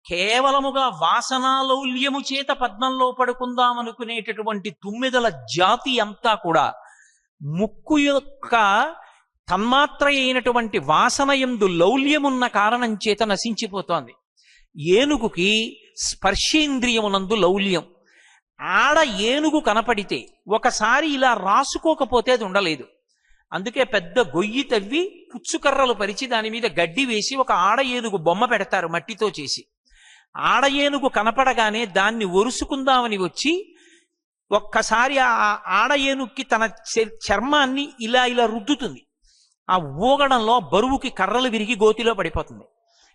కేవలముగా వాసనాలౌల్యము చేత పద్మంలో పడుకుందామనుకునేటటువంటి తుమ్మెదల జాతి అంతా కూడా ముక్కు యొక్క తన్మాత్ర అయినటువంటి వాసన యందు లౌల్యమున్న కారణం చేత నశించిపోతోంది. ఏనుగుకి స్పర్శేంద్రియమునందు లౌల్యం. ఆడ ఏనుగు కనపడితే ఒకసారి ఇలా రాసుకోకపోతే అది ఉండలేదు. అందుకే పెద్ద గొయ్యి తవ్వి పుచ్చుకర్రలు పరిచి దాని మీద గడ్డి వేసి ఒక ఆడ ఏనుగు బొమ్మ పెడతారు మట్టితో చేసి. ఆడ ఏనుగు కనపడగానే దాన్ని ఒరుసుకుందామని వచ్చి ఒక్కసారి ఆ ఆడ ఏనుగుకి తన చర్మాన్ని ఇలా ఇలా రుద్దుతుంది. ఆ ఊగడంలో బరువుకి కర్రలు విరిగి గోతిలో పడిపోతుంది.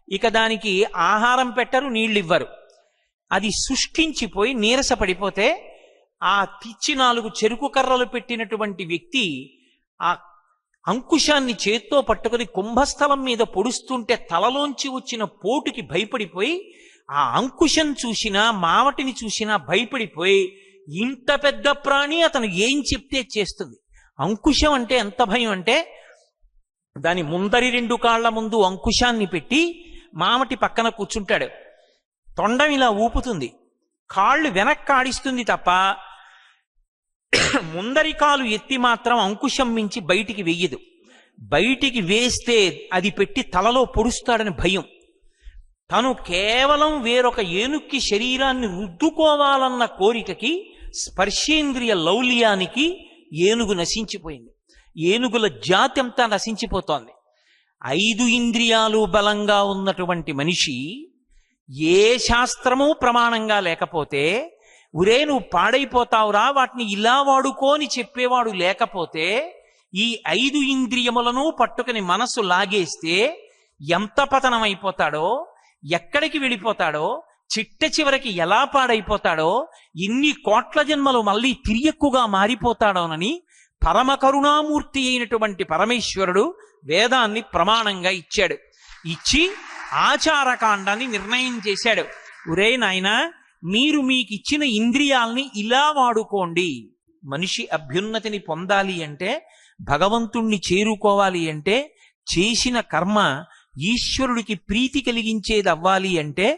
ఇక దానికి ఆహారం పెట్టరు, నీళ్ళు ఇవ్వరు. అది శుష్కించిపోయి నీరస పడిపోతే ఆ పిచ్చి 4 చెరుకు కర్రలు పెట్టినటువంటి వ్యక్తి ఆ అంకుశాన్ని చేత్తో పట్టుకుని కుంభస్థలం మీద పొడుస్తుంటే తలలోంచి వచ్చిన పోటుకి భయపడిపోయి ఆ అంకుశం చూసినా మావటిని చూసినా భయపడిపోయి ఇంత పెద్ద ప్రాణి అతను ఏం చెప్తే చేస్తుంది. అంకుశం అంటే ఎంత భయం అంటే దాని ముందరి 2 కాళ్ల ముందు అంకుశాన్ని పెట్టి మామటి పక్కన కూర్చుంటాడు. తొండం ఇలా ఊపుతుంది, కాళ్ళు వెనక్కి ఆడిస్తుంది తప్ప ముందరి కాలు ఎత్తి మాత్రం అంకుశం మించి బయటికి వెయ్యదు. బయటికి వేస్తే అది పెట్టి తలలో పొడుస్తాడని భయం. తను కేవలం వేరొక ఏనుక్కి శరీరాన్ని రుద్దుకోవాలన్న కోరికకి స్పర్శేంద్రియ లౌల్యానికి ఏనుగు నశించిపోయింది. ఏనుగుల జాతి అంతా నశించిపోతోంది. 5 ఇంద్రియాలు బలంగా ఉన్నటువంటి మనిషి ఏ శాస్త్రము ప్రమాణంగా లేకపోతే ఉరే నువ్వు పాడైపోతావురా వాటిని ఇలా వాడుకోని చెప్పేవాడు లేకపోతే ఈ 5 ఇంద్రియములను పట్టుకుని మనసు లాగేస్తే ఎంత పతనమైపోతాడో, ఎక్కడికి వెళ్ళిపోతాడో, చిట్ట చివరికి ఎలా పాడైపోతాడో, ఇన్ని కోట్ల జన్మలు మళ్ళీ తిరియక్కుగా మారిపోతాడోనని పరమ కరుణామూర్తి అయినటువంటి పరమేశ్వరుడు వేదాన్ని ప్రమాణంగా ఇచ్చాడు. ఇచ్చి ఆచారకాండాన్ని నిర్ణయం చేశాడు. ఒరే నాయనా, మీరు మీకిచ్చిన ఇంద్రియాల్ని ఇలా వాడుకోండి. మనిషి అభ్యున్నతిని పొందాలి అంటే, భగవంతుణ్ణి చేరుకోవాలి అంటే, చేసిన కర్మ ఈశ్వరుడికి ప్రీతి కలిగించేది అవ్వాలి అంటే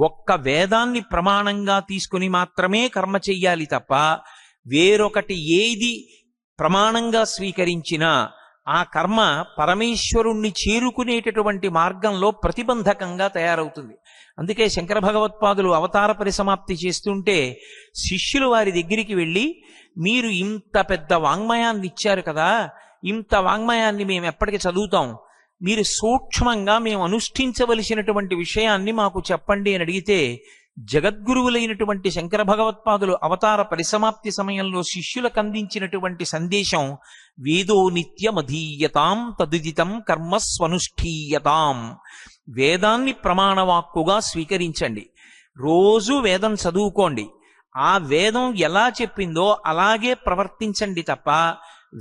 ఒక్క వేదాన్ని ప్రమాణంగా తీసుకుని మాత్రమే కర్మ చెయ్యాలి తప్ప వేరొకటి ఏది ప్రమాణంగా స్వీకరించినా ఆ కర్మ పరమేశ్వరుణ్ణి చేరుకునేటటువంటి మార్గంలో ప్రతిబంధకంగా తయారవుతుంది. అందుకే శంకర భగవత్పాదులు అవతార పరిసమాప్తి చేస్తుంటే శిష్యులు వారి దగ్గరికి వెళ్ళి, మీరు ఇంత పెద్ద వాంగ్మయాన్ని ఇచ్చారు కదా, ఇంత వాంగ్మయాన్ని మేము ఎప్పటికీ చదువుతాం, మీరు సూక్ష్మంగా మేము అనుష్ఠించవలసినటువంటి విషయాన్ని మాకు చెప్పండి అని అడిగితే, జగద్గురువులైనటువంటి శంకర భగవత్పాదులు అవతార పరిసమాప్తి సమయంలో శిష్యులకు అందించినటువంటి సందేశం వేదో నిత్యమధీయతాం తదుదితం కర్మస్వనుష్ఠీయతాం. వేదాన్ని ప్రమాణవాక్కుగా స్వీకరించండి, రోజు వేదం చదువుకోండి, ఆ వేదం ఎలా చెప్పిందో అలాగే ప్రవర్తించండి తప్ప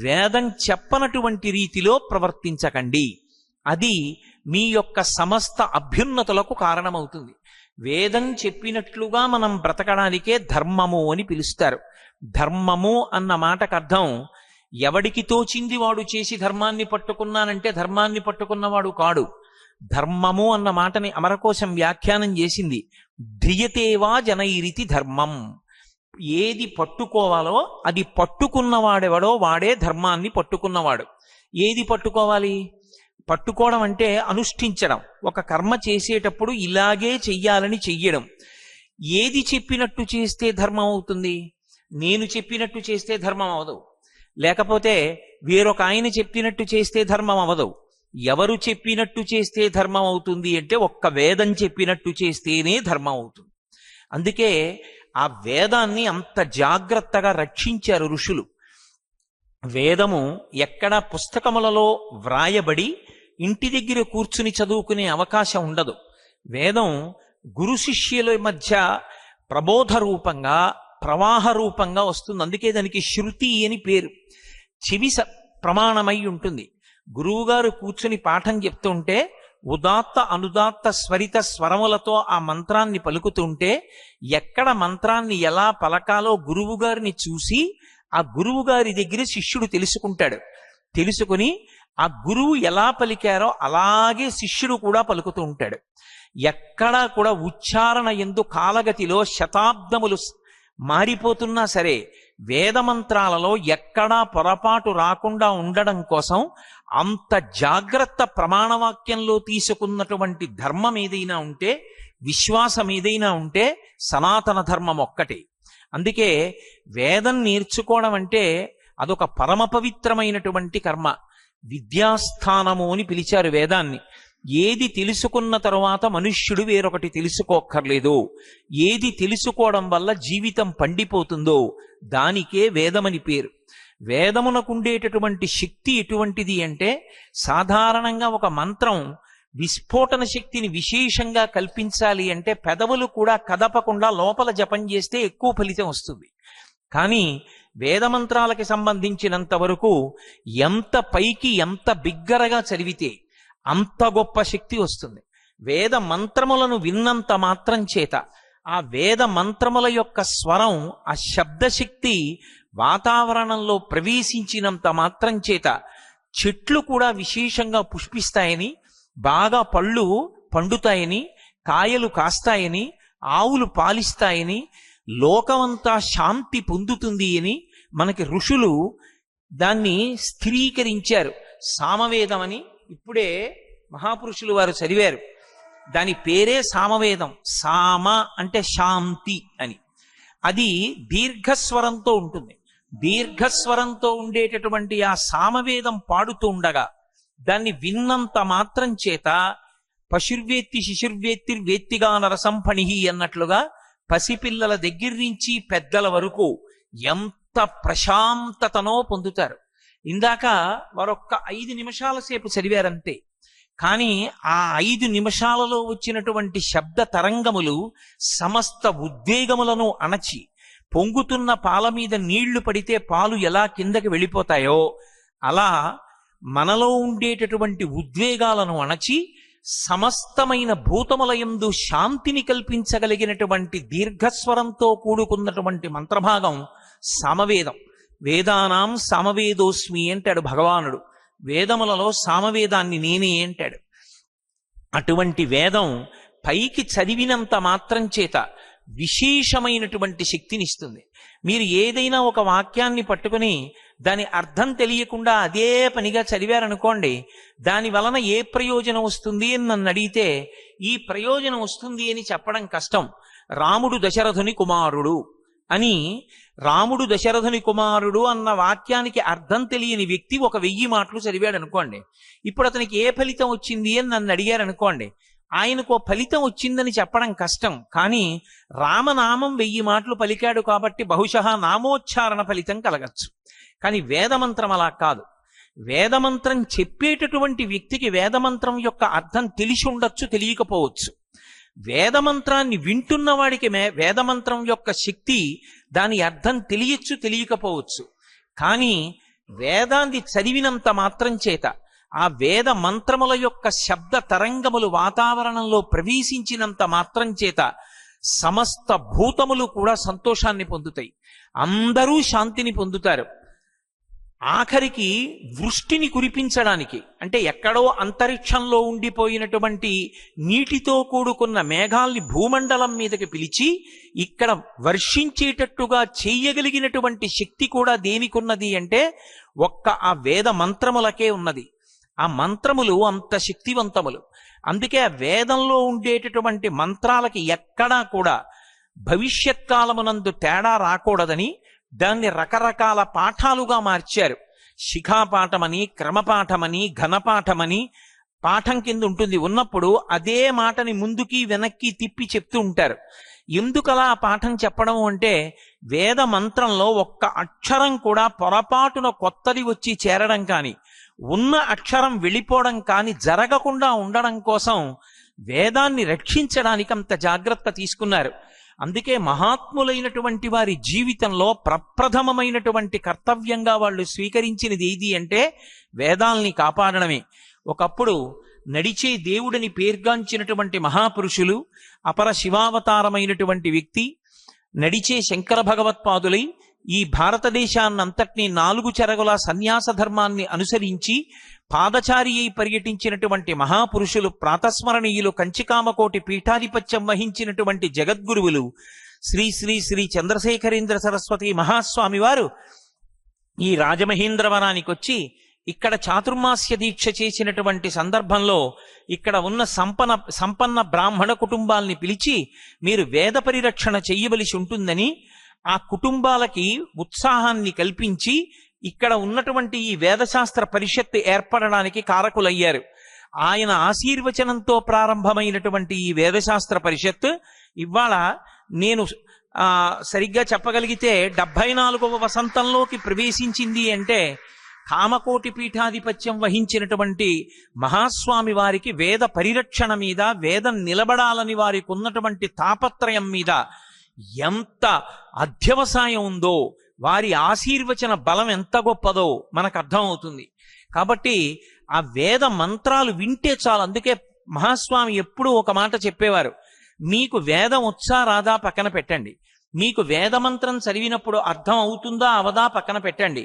వేదం చెప్పనటువంటి రీతిలో ప్రవర్తించకండి. అది మీ యొక్క సమస్త అభ్యున్నతులకు కారణమవుతుంది. వేదం చెప్పినట్లుగా మనం బ్రతకడానికే ధర్మము అని పిలుస్తారు. ధర్మము అన్న మాటకు అర్థం ఎవడికి తోచింది వాడు చేసి ధర్మాన్ని పట్టుకున్నానంటే ధర్మాన్ని పట్టుకున్నవాడు కాడు. ధర్మము అన్న మాటని అమరకోశం వ్యాఖ్యానం చేసింది, ధ్రియతేవా జనైరితి ధర్మం. ఏది పట్టుకోవాలో అది పట్టుకున్నవాడెవడో వాడే ధర్మాన్ని పట్టుకున్నవాడు. ఏది పట్టుకోవాలి? పట్టుకోవడం అంటే అనుష్ఠించడం. ఒక కర్మ చేసేటప్పుడు ఇలాగే చెయ్యాలని చెయ్యడం. ఏది చెప్పినట్టు చేస్తే ధర్మం అవుతుంది? నేను చెప్పినట్టు చేస్తే ధర్మం అవదు, లేకపోతే వేరొక ఆయన చెప్పినట్టు చేస్తే ధర్మం అవదు. ఎవరు చెప్పినట్టు చేస్తే ధర్మం అవుతుంది అంటే ఒక్క వేదం చెప్పినట్టు చేస్తేనే ధర్మం అవుతుంది. అందుకే ఆ వేదాన్ని అంత జాగ్రత్తగా రక్షించారు ఋషులు. వేదము ఎక్కడ పుస్తకములలో వ్రాయబడి ఇంటి దగ్గర కూర్చుని చదువుకునే అవకాశం ఉండదు. వేదం గురు శిష్యుల మధ్య ప్రబోధ రూపంగా, ప్రవాహ రూపంగా వస్తుంది. అందుకే దానికి శృతి అని పేరు. చెవి ప్రమాణమై ఉంటుంది. గురువుగారు కూర్చుని పాఠం చెప్తుంటే ఉదాత్త అనుదాత్త స్వరిత స్వరములతో ఆ మంత్రాన్ని పలుకుతుంటే ఎక్కడ మంత్రాన్ని ఎలా పలకాలో గురువుగారిని చూసి ఆ గురువుగారి దగ్గర శిష్యుడు తెలుసుకుంటాడు. తెలుసుకుని ఆ గురువు ఎలా పలికారో అలాగే శిష్యుడు కూడా పలుకుతూ ఉంటాడు. ఎక్కడా కూడా ఉచ్చారణ యందు కాలగతిలో శతాబ్దములు మారిపోతున్నా సరే వేదమంత్రాలలో ఎక్కడా పొరపాటు రాకుండా ఉండడం కోసం అంత జాగ్రత్త ప్రమాణవాక్యంలో తీసుకున్నటువంటి ధర్మం ఏదైనా ఉంటే, విశ్వాసం ఏదైనా ఉంటే సనాతన ధర్మం ఒక్కటే. అందుకే వేదం నేర్చుకోవడం అంటే అదొక పరమ పవిత్రమైనటువంటి కర్మ. విద్యాస్థానము అని పిలిచారు వేదాన్ని. ఏది తెలుసుకున్న తరువాత మనుష్యుడు వేరొకటి తెలుసుకోక్కర్లేదు, ఏది తెలుసుకోవడం వల్ల జీవితం పండిపోతుందో దానికే వేదమని పేరు. వేదమునకుండేటటువంటి శక్తి ఎటువంటిది అంటే, సాధారణంగా ఒక మంత్రం విస్ఫోటన శక్తిని విశేషంగా కల్పించాలి అంటే పెదవులు కూడా కదపకుండా లోపల జపం చేస్తే ఎక్కువ ఫలితం వస్తుంది. కానీ వేదమంత్రాలకి సంబంధించినంత వరకు ఎంత పైకి ఎంత బిగ్గరగా చదివితే అంత గొప్ప శక్తి వస్తుంది. వేద మంత్రములను విన్నంత మాత్రం చేత ఆ వేద మంత్రముల యొక్క స్వరం, ఆ శబ్దశక్తి వాతావరణంలో ప్రవేశించినంత మాత్రం చేత చెట్లు కూడా విశేషంగా పుష్పిస్తాయని, బాగా పళ్ళు పండుతాయని, కాయలు కాస్తాయని, ఆవులు పాలిస్తాయని, లోకమంతా శాంతి పొందుతుంది అని మనకి ఋషులు దాన్ని స్థిరీకరించారు. సామవేదం అని ఇప్పుడే మహాపురుషులు వారు చదివారు. దాని పేరే సామవేదం. సామ అంటే శాంతి అని. అది దీర్ఘస్వరంతో ఉంటుంది. దీర్ఘస్వరంతో ఉండేటటువంటి ఆ సామవేదం పాడుతూ ఉండగా దాన్ని విన్నంత మాత్రం చేత పశుర్వేత్తి శిశుర్వేత్తిర్వేత్తిగా నరసంఫణిహి అన్నట్లుగా పసిపిల్లల దగ్గర నుంచి పెద్దల వరకు ఎంత ప్రశాంతతనో పొందుతారు. ఇందాక వారొక్క 5 నిమిషాల సేపు చదివారంతే. కానీ ఆ 5 నిమిషాలలో వచ్చినటువంటి శబ్ద తరంగములు సమస్త ఉద్వేగములను అణచి, పొంగుతున్న పాల మీద నీళ్లు పడితే పాలు ఎలా కిందకి వెళ్ళిపోతాయో అలా మనలో ఉండేటటువంటి ఉద్వేగాలను అణచి సమస్తమైన భూతములయందు శాంతిని కల్పించగలిగినటువంటి దీర్ఘస్వరంతో కూడుకున్నటువంటి మంత్రభాగం సామవేదం. వేదానాం సామవేదోస్మి అంటాడు భగవానుడు. వేదములలో సామవేదాన్ని నేనే అంటాడు. అటువంటి వేదం పైకి చదివినంత మాత్రం చేత విశేషమైనటువంటి శక్తినిస్తుంది. మీరు ఏదైనా ఒక వాక్యాన్ని పట్టుకుని దాని అర్థం తెలియకుండా అదే పనిగా చదివారనుకోండి, దాని వలన ఏ ప్రయోజనం వస్తుంది అని నన్ను అడిగితే ఈ ప్రయోజనం వస్తుంది అని చెప్పడం కష్టం. రాముడు దశరథుని కుమారుడు అని, రాముడు దశరథుని కుమారుడు అన్న వాక్యానికి అర్థం తెలియని వ్యక్తి ఒక 1000 మాటలు చదివాడు అనుకోండి, ఇప్పుడు అతనికి ఏ ఫలితం వచ్చింది అని నన్ను అడిగారు అనుకోండి, ఆయనకు ఫలితం వచ్చిందని చెప్పడం కష్టం. కానీ రామనామం 1000 మాటలు పలికాడు కాబట్టి బహుశా నామోచ్చారణ ఫలితం కలగచ్చు. కానీ వేదమంత్రం అలా కాదు. వేదమంత్రం చెప్పేటటువంటి వ్యక్తికి వేదమంత్రం యొక్క అర్థం తెలిసి ఉండొచ్చు, తెలియకపోవచ్చు. వేదమంత్రాన్ని వింటున్న వాడికి వేదమంత్రం యొక్క శక్తి, దాని అర్థం తెలియచ్చు, తెలియకపోవచ్చు. కానీ వేదాన్ని చదివినంత మాత్రం చేత ఆ వేద మంత్రముల యొక్క శబ్ద తరంగములు వాతావరణంలో ప్రవేశించినంత మాత్రం చేత సమస్త భూతములు కూడా సంతోషాన్ని పొందుతాయి, అందరూ శాంతిని పొందుతారు. ఆఖరికి వృష్టిని కురిపించడానికి, అంటే ఎక్కడో అంతరిక్షంలో ఉండిపోయినటువంటి నీటితో కూడుకున్న మేఘాల్ని భూమండలం మీదకి పిలిచి ఇక్కడ వర్షించేటట్టుగా చెయ్యగలిగినటువంటి శక్తి కూడా దేనికున్నది అంటే ఒక్క ఆ వేద మంత్రములకే ఉన్నది. ఆ మంత్రములు అంత శక్తివంతములు. అందుకే ఆ వేదంలో ఉండేటటువంటి మంత్రాలకి ఎక్కడా కూడా భవిష్యత్ కాలమునందు తేడా రాకూడదని దాన్ని రకరకాల పాఠాలుగా మార్చారు. శిఖాపాఠమని, క్రమపాఠమని, ఘనపాఠమని పాఠం కింద ఉంటుంది. ఉన్నప్పుడు అదే మాటని ముందుకి వెనక్కి తిప్పి చెప్తూ ఉంటారు. ఎందుకలా ఆ పాఠం చెప్పడం అంటే వేద మంత్రంలో ఒక్క అక్షరం కూడా పొరపాటున కొత్తది వచ్చి చేరడం కానీ, ఉన్న అక్షరం వెళ్ళిపోవడం కానీ జరగకుండా ఉండడం కోసం వేదాన్ని రక్షించడానికి అంత జాగ్రత్త తీసుకున్నారు. అందుకే మహాత్ములైనటువంటి వారి జీవితంలో ప్రప్రథమమైనటువంటి కర్తవ్యంగా వాళ్ళు స్వీకరించినది ఏది అంటే వేదాల్ని కాపాడడమే. ఒకప్పుడు నడిచే దేవుడిని పేర్గాంచినటువంటి మహాపురుషులు, అపర శివావతారమైనటువంటి వ్యక్తి, నడిచే శంకర భగవత్పాదులై ఈ భారతదేశాన్నంతటినీ 4 చెరగుల సన్యాస ధర్మాన్ని అనుసరించి పాదచారి అయి పర్యటించినటువంటి మహాపురుషులు, ప్రాతస్మరణీయులు, కంచికామకోటి పీఠాధిపత్యం వహించినటువంటి జగద్గురువులు శ్రీ శ్రీ శ్రీ చంద్రశేఖరేంద్ర సరస్వతి మహాస్వామి వారు ఈ రాజమహేంద్రవనానికి వచ్చి ఇక్కడ చాతుర్మాస్య దీక్ష చేసినటువంటి సందర్భంలో ఇక్కడ ఉన్న సంపన్న బ్రాహ్మణ కుటుంబాల్ని పిలిచి మీరు వేద పరిరక్షణ చెయ్యవలసి ఉంటుందని ఆ కుటుంబాలకి ఉత్సాహాన్ని కల్పించి ఇక్కడ ఉన్నటువంటి ఈ వేదశాస్త్ర పరిషత్తు ఏర్పడడానికి కారకులయ్యారు. ఆయన ఆశీర్వచనంతో ప్రారంభమైనటువంటి ఈ వేదశాస్త్ర పరిషత్ ఇవాళ నేను సరిగ్గా చెప్పగలిగితే 74వ వసంతంలోకి ప్రవేశించింది అంటే కామకోటి పీఠాధిపత్యం వహించినటువంటి మహాస్వామి వారికి వేద పరిరక్షణ మీద, వేదం నిలబడాలని వారికి ఉన్నటువంటి తాపత్రయం మీద ఎంత అధ్యవసాయం ఉందో, వారి ఆశీర్వచన బలం ఎంత గొప్పదో మనకు అర్థమవుతుంది. కాబట్టి ఆ వేద మంత్రాలు వింటే చాలు. అందుకే మహాస్వామి ఎప్పుడూ ఒక మాట చెప్పేవారు, మీకు వేదం వచ్చా రాదా పక్కన పెట్టండి, మీకు వేదమంత్రం చదివినప్పుడు అర్థం అవుతుందా అవదా పక్కన పెట్టండి,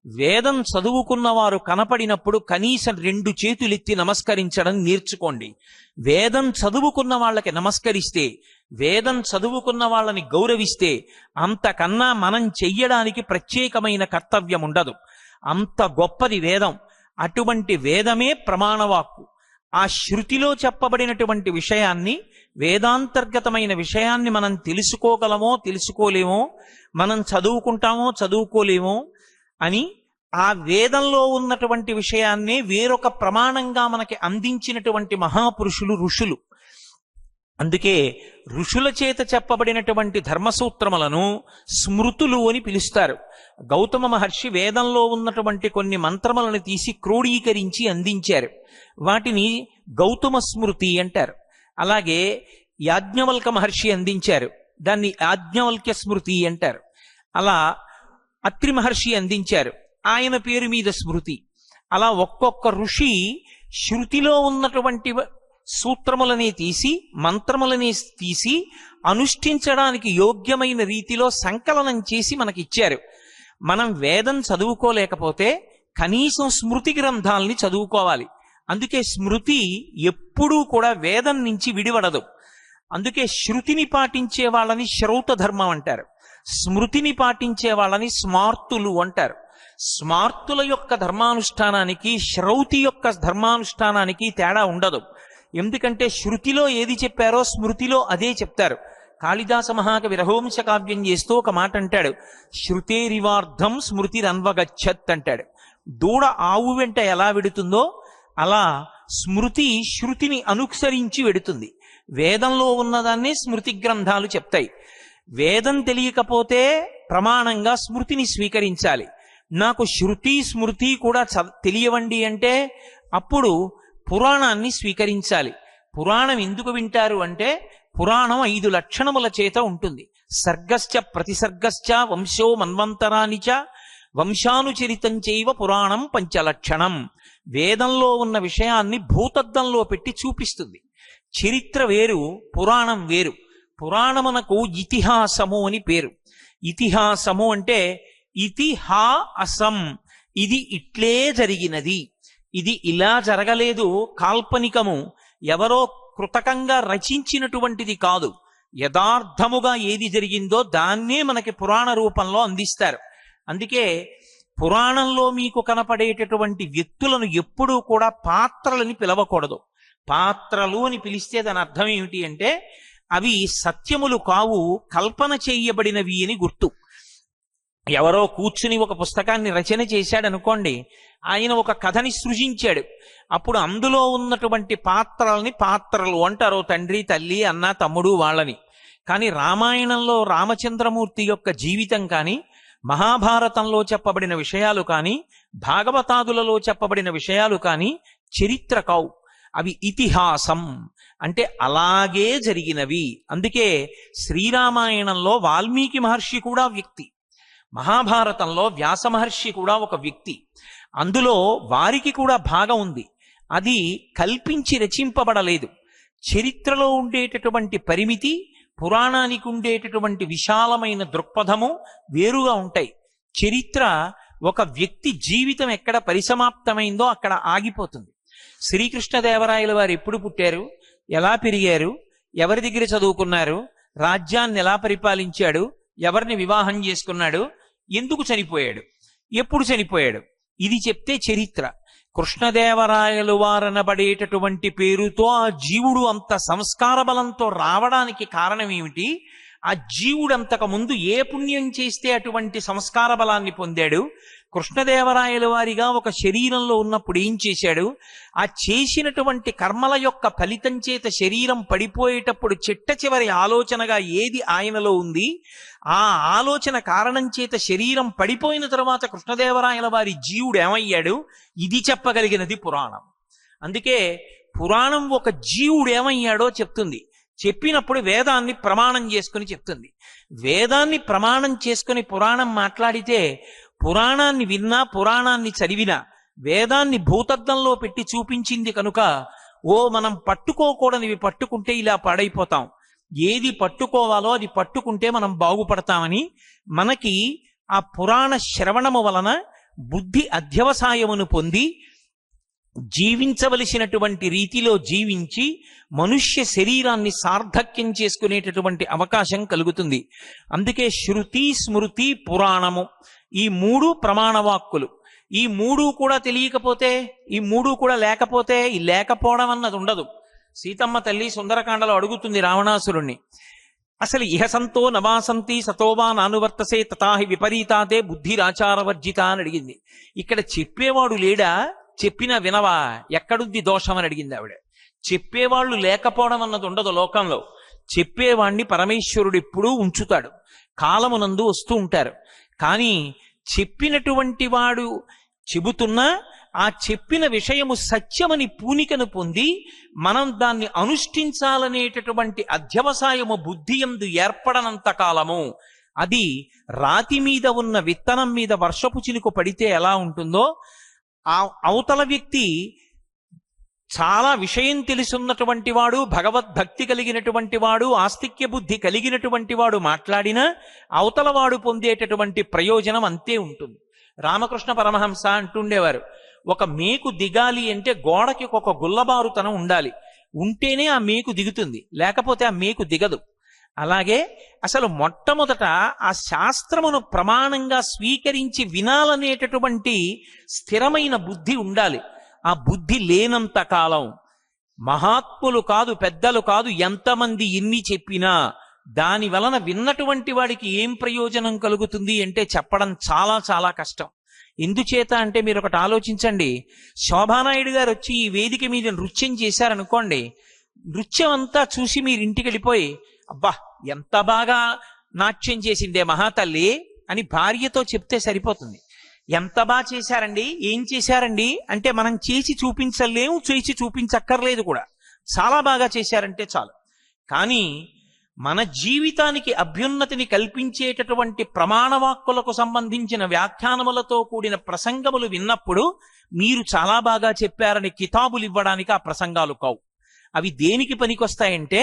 వేదం చదువుకున్నవారు కనపడినప్పుడు కనీసం 2 చేతులెత్తి నమస్కరించడం నేర్చుకోండి. వేదం చదువుకున్న వాళ్ళకి నమస్కరిస్తే, వేదం చదువుకున్న వాళ్ళని గౌరవిస్తే అంతకన్నా మనం చెయ్యడానికి ప్రత్యేకమైన కర్తవ్యం ఉండదు. అంత గొప్పది వేదం. అటువంటి వేదమే ప్రమాణవాక్కు. ఆ శృతిలో చెప్పబడినటువంటి విషయాన్ని, వేదాంతర్గతమైన విషయాన్ని మనం తెలుసుకోగలమో తెలుసుకోలేమో, మనం చదువుకుంటామో చదువుకోలేమో అని ఆ వేదంలో ఉన్నటువంటి విషయాన్ని వేరొక ప్రమాణంగా మనకి అందించినటువంటి మహాపురుషులు ఋషులు. అందుకే ఋషుల చేత చెప్పబడినటువంటి ధర్మసూత్రములను స్మృతులు అని పిలుస్తారు. గౌతమ మహర్షి వేదంలో ఉన్నటువంటి కొన్ని మంత్రములను తీసి క్రోడీకరించి అందించారు. వాటిని గౌతమ స్మృతి అంటారు. అలాగే యాజ్ఞవల్క మహర్షి అందించారు, దాన్ని యాజ్ఞవల్క్య స్మృతి అంటారు. అలా అత్రి మహర్షి అందించారు, ఆయన పేరు మీద స్మృతి. అలా ఒక్కొక్క ఋషి శృతిలో ఉన్నటువంటి సూత్రములని తీసి, మంత్రములని తీసి అనుష్ఠించడానికి యోగ్యమైన రీతిలో సంకలనం చేసి మనకిచ్చారు. మనం వేదం చదువుకోలేకపోతే కనీసం స్మృతి గ్రంథాలని చదువుకోవాలి. అందుకే స్మృతి ఎప్పుడూ కూడా వేదం నుంచి విడివడదు. అందుకే శృతిని పాటించే వాళ్ళని శ్రౌత ధర్మం అంటారు, స్మృతిని పాటించే వాళ్ళని స్మార్తులు అంటారు. స్మార్తుల యొక్క ధర్మానుష్ఠానానికి శ్రౌతి యొక్క ధర్మానుష్ఠానానికి తేడా ఉండదు. ఎందుకంటే శృతిలో ఏది చెప్పారో స్మృతిలో అదే చెప్తారు. కాళిదాస మహాకవి రఘువంశ కావ్యం చేస్తూ ఒక మాట అంటాడు, శృతేరివార్ధం స్మృతిరన్వగచ్చత్ అంటాడు. దూడ ఆవు వెంట ఎలా వెడుతుందో అలా స్మృతి శృతిని అనుసరించి వెడుతుంది. వేదంలో ఉన్నదాన్ని స్మృతి గ్రంథాలు చెప్తాయి. వేదం తెలియకపోతే ప్రమాణంగా స్మృతిని స్వీకరించాలి. నాకు శృతి స్మృతి కూడా తెలియవండి అంటే అప్పుడు పురాణాన్ని స్వీకరించాలి. పురాణం ఎందుకు వింటారు అంటే పురాణం 5 లక్షణముల చేత ఉంటుంది. సర్గశ్చ ప్రతిసర్గశ్చ వంశో మన్వంతరానిచ వంశానుచరితం చైవ పురాణం 5 లక్షణం. వేదంలో ఉన్న విషయాన్ని భూతద్దంలో పెట్టి చూపిస్తుంది. చరిత్ర వేరు, పురాణం వేరు. పురాణమునకు ఇతిహాసము అని పేరు. ఇతిహాసము అంటే ఇతిహాసం, ఇది ఇట్లే జరిగినది, ఇది ఇలా జరగలేదు, కాల్పనికము, ఎవరో కృతకంగా రచించినటువంటిది కాదు. యథార్థముగా ఏది జరిగిందో దాన్నే మనకి పురాణ రూపంలో అందిస్తారు. అందుకే పురాణంలో మీకు కనపడేటటువంటి వ్యక్తులను ఎప్పుడూ కూడా పాత్రలని పిలవకూడదు. పాత్రలు అని పిలిస్తే దాని అర్థం ఏమిటి అంటే అవి సత్యములు కావు, కల్పన చేయబడినవి అని గుర్తు. ఎవరో కూర్చుని ఒక పుస్తకాన్ని రచన చేశాడు అనుకోండి, ఆయన ఒక కథని సృజించాడు. అప్పుడు అందులో ఉన్నటువంటి పాత్రల్ని పాత్రలు అంటారు, తండ్రి తల్లి అన్న తమ్ముడు వాళ్ళని. కానీ రామాయణంలో రామచంద్రమూర్తి యొక్క జీవితం కానీ, మహాభారతంలో చెప్పబడిన విషయాలు కానీ, భాగవతాదులలో చెప్పబడిన విషయాలు కానీ చరిత్ర కావు, అవి ఇతిహాసం. అంటే అలాగే జరిగినవి. అందుకే శ్రీరామాయణంలో వాల్మీకి మహర్షి కూడా వ్యక్తి, మహాభారతంలో వ్యాస మహర్షి కూడా ఒక వ్యక్తి. అందులో వారికి కూడా భాగం ఉంది. అది కల్పించి రచింపబడలేదు. చరిత్రలో ఉండేటటువంటి పరిమితి పురాణానికి ఉండేటటువంటి విశాలమైన దృక్పథము వేరుగా ఉంటాయి. చరిత్ర ఒక వ్యక్తి జీవితం ఎక్కడ పరిసమాప్తమైందో అక్కడ ఆగిపోతుంది. శ్రీకృష్ణదేవరాయల వారు ఎప్పుడు పుట్టారు, ఎలా పెరిగారు, ఎవరి దగ్గర చదువుకున్నారు, రాజ్యాన్ని ఎలా పరిపాలించాడు, ఎవరిని వివాహం చేసుకున్నాడు, ఎందుకు చనిపోయాడు, ఎప్పుడు చనిపోయాడు, ఇది చెప్తే చరిత్ర. కృష్ణదేవరాయలు వారనబడేటటువంటి పేరుతో ఆ జీవుడు అంత సంస్కార బలంతో రావడానికి కారణం ఏమిటి, ఆ జీవుడు అంతకు ముందు ఏ పుణ్యం చేస్తే అటువంటి సంస్కార బలాన్ని పొందాడు, కృష్ణదేవరాయల వారిగా ఒక శరీరంలో ఉన్నప్పుడు ఏం చేశాడు, ఆ చేసినటువంటి కర్మల యొక్క ఫలితం చేత శరీరం పడిపోయేటప్పుడు చిట్ట చివరి ఆలోచనగా ఏది ఆయనలో ఉంది, ఆ ఆలోచన కారణం చేత శరీరం పడిపోయిన తర్వాత కృష్ణదేవరాయల వారి జీవుడు ఏమయ్యాడు, ఇది చెప్పగలిగినది పురాణం. అందుకే పురాణం ఒక జీవుడు ఏమయ్యాడో చెప్తుంది. చెప్పినప్పుడు వేదాన్ని ప్రమాణం చేసుకుని చెప్తుంది. వేదాన్ని ప్రమాణం చేసుకుని పురాణం మాట్లాడితే పురాణాన్ని విన్నా పురాణాన్ని చదివినా వేదాన్ని భూతద్దంలో పెట్టి చూపించింది కనుక మనం పట్టుకోకూడనివి పట్టుకుంటే ఇలా పాడైపోతాం, ఏది పట్టుకోవాలో అది పట్టుకుంటే మనం బాగుపడతామని మనకి ఆ పురాణ శ్రవణము వలన బుద్ధి అధ్యవసాయమును పొంది జీవించవలసినటువంటి రీతిలో జీవించి మనుష్య శరీరాన్ని సార్థక్యం చేసుకునేటటువంటి అవకాశం కలుగుతుంది. అందుకే శృతి, స్మృతి, పురాణము ఈ మూడు ప్రమాణవాక్కులు. ఈ మూడు కూడా తెలియకపోతే, ఈ మూడు కూడా లేకపోతే ఈ లేకపోవడం అన్నది ఉండదు. సీతమ్మ తల్లి సుందరకాండలో అడుగుతుంది రావణాసురుణ్ణి, అసలు ఇహసంతో నవాసంతి సతోవా నానువర్తసే తథాహి విపరీతాతే బుద్ధిరాచారవర్జిత అని అడిగింది. ఇక్కడ చెప్పేవాడు లేడా, చెప్పినా వినవా, ఎక్కడుంది దోషం అని అడిగింది ఆవిడ. చెప్పేవాళ్ళు లేకపోవడం అన్నది ఉండదు లోకంలో. చెప్పేవాణ్ణి పరమేశ్వరుడు ఎప్పుడూ ఉంచుతాడు, కాలమునందు వస్తూ ఉంటారు. కానీ చెప్పినటువంటి వాడు చెబుతున్నా ఆ చెప్పిన విషయము సత్యమని పూనికను పొంది మనం దాన్ని అనుష్ఠించాలనేటటువంటి అధ్యవసాయము బుద్ధి యందు ఏర్పడనంత కాలము అది రాతి మీద ఉన్న విత్తనం మీద వర్షపు చినుకు పడితే ఎలా ఉంటుందో, ఆ అవతల వ్యక్తి చాలా విషయం తెలుసున్నటువంటి వాడు, భగవద్భక్తి కలిగినటువంటి వాడు, ఆస్తిక్య బుద్ధి కలిగినటువంటి వాడు మాట్లాడినా అవతల వాడు పొందేటటువంటి ప్రయోజనం అంతే ఉంటుంది. రామకృష్ణ పరమహంస అంటుండేవారు, ఒక మేకు దిగాలి అంటే గోడకి ఒక గుల్లబారుతనం ఉండాలి, ఉంటేనే ఆ మేకు దిగుతుంది, లేకపోతే ఆ మేకు దిగదు. అలాగే అసలు మొట్టమొదట ఆ శాస్త్రమును ప్రమాణంగా స్వీకరించి వినాలనేటటువంటి స్థిరమైన బుద్ధి ఉండాలి. ఆ బుద్ధి లేనంత కాలం మహాత్ములు కాదు, పెద్దలు కాదు, ఎంతమంది ఎన్ని చెప్పినా దాని వలన విన్నటువంటి వాడికి ఏం ప్రయోజనం కలుగుతుంది అంటే చెప్పడం చాలా చాలా కష్టం. ఎందుచేత అంటే మీరు ఒకటి ఆలోచించండి, శోభానాయుడు గారు వచ్చి ఈ వేదిక మీద నృత్యం చేశారనుకోండి, నృత్యం అంతా చూసి మీరు ఇంటికి వెళ్ళిపోయి అబ్బా ఎంత బాగా నాట్యం చేసిందే మహాతల్లి అని భార్యతో చెప్తే సరిపోతుంది. ఎంత బాగా చేశారండి, ఏం చేశారండి అంటే మనం చేసి చూపించలేము, చేసి చూపించక్కర్లేదు కూడా, చాలా బాగా చేశారంటే చాలు. కానీ మన జీవితానికి అభ్యున్నతిని కల్పించేటటువంటి ప్రమాణవాక్కులకు సంబంధించిన వ్యాఖ్యానములతో కూడిన ప్రసంగములు విన్నప్పుడు మీరు చాలా బాగా చెప్పారని కితాబులు ఇవ్వడానికి ఆ ప్రసంగాలు కావు. అవి దేనికి పనికొస్తాయంటే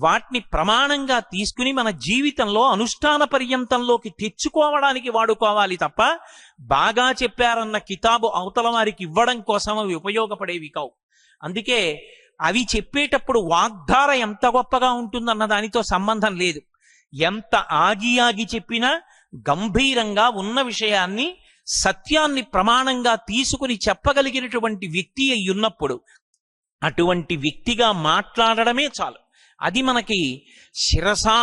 వాటిని ప్రమాణంగా తీసుకుని మన జీవితంలో అనుష్ఠాన పర్యంతంలోకి తెచ్చుకోవడానికి వాడుకోవాలి తప్ప బాగా చెప్పారన్న కితాబు అవతల వారికి ఇవ్వడం కోసం అవి ఉపయోగపడేవి కావు. అందుకే అవి చెప్పేటప్పుడు వాగ్ధార ఎంత గొప్పగా ఉంటుందన్న దానితో సంబంధం లేదు. ఎంత ఆగి ఆగి చెప్పినా గంభీరంగా ఉన్న విషయాన్ని సత్యాన్ని ప్రమాణంగా తీసుకుని చెప్పగలిగినటువంటి వ్యక్తి అయి ఉన్నప్పుడు అటువంటి వ్యక్తిగా మాట్లాడడమే చాలు. అది మనకి శిరసా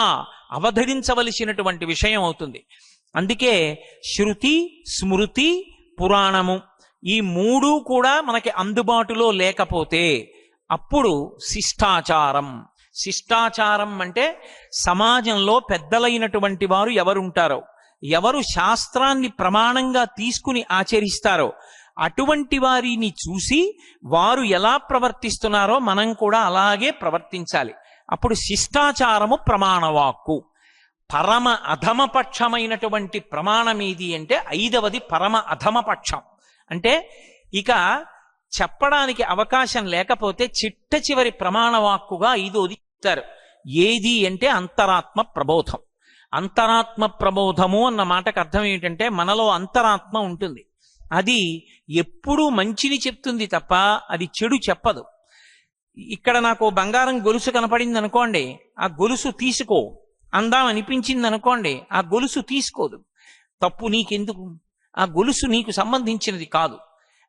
అవధరించవలసినటువంటి విషయం అవుతుంది. అందుకే శృతి, స్మృతి, పురాణము ఈ మూడు కూడా మనకి అందుబాటులో లేకపోతే అప్పుడు శిష్టాచారం. శిష్టాచారం అంటే సమాజంలో పెద్దలైనటువంటి వారు ఎవరుంటారో, ఎవరు శాస్త్రాన్ని ప్రమాణంగా తీసుకుని ఆచరిస్తారో అటువంటి వారిని చూసి వారు ఎలా ప్రవర్తిస్తున్నారో మనం కూడా అలాగే ప్రవర్తించాలి. అప్పుడు శిష్టాచారము ప్రమాణవాక్కు. పరమ అధమపక్షమైనటువంటి ప్రమాణం ఏది అంటే 5వది పరమ అధమపక్షం. అంటే ఇక చెప్పడానికి అవకాశం లేకపోతే చిట్ట చివరి ప్రమాణవాక్కుగా 5వది చెప్తారు. ఏది అంటే అంతరాత్మ ప్రబోధం. అంతరాత్మ ప్రబోధము అన్న మాటకు అర్థం ఏమిటంటే మనలో అంతరాత్మ ఉంటుంది, అది ఎప్పుడూ మంచిని చెప్తుంది తప్ప అది చెడు చెప్పదు. ఇక్కడ నాకు బంగారం గొలుసు కనపడింది అనుకోండి, ఆ గొలుసు తీసుకో, అందాం అనిపించింది అనుకోండి, ఆ గొలుసు తీసుకోదు. తప్పు నీకెందుకు? ఆ గొలుసు నీకు సంబంధించినది కాదు.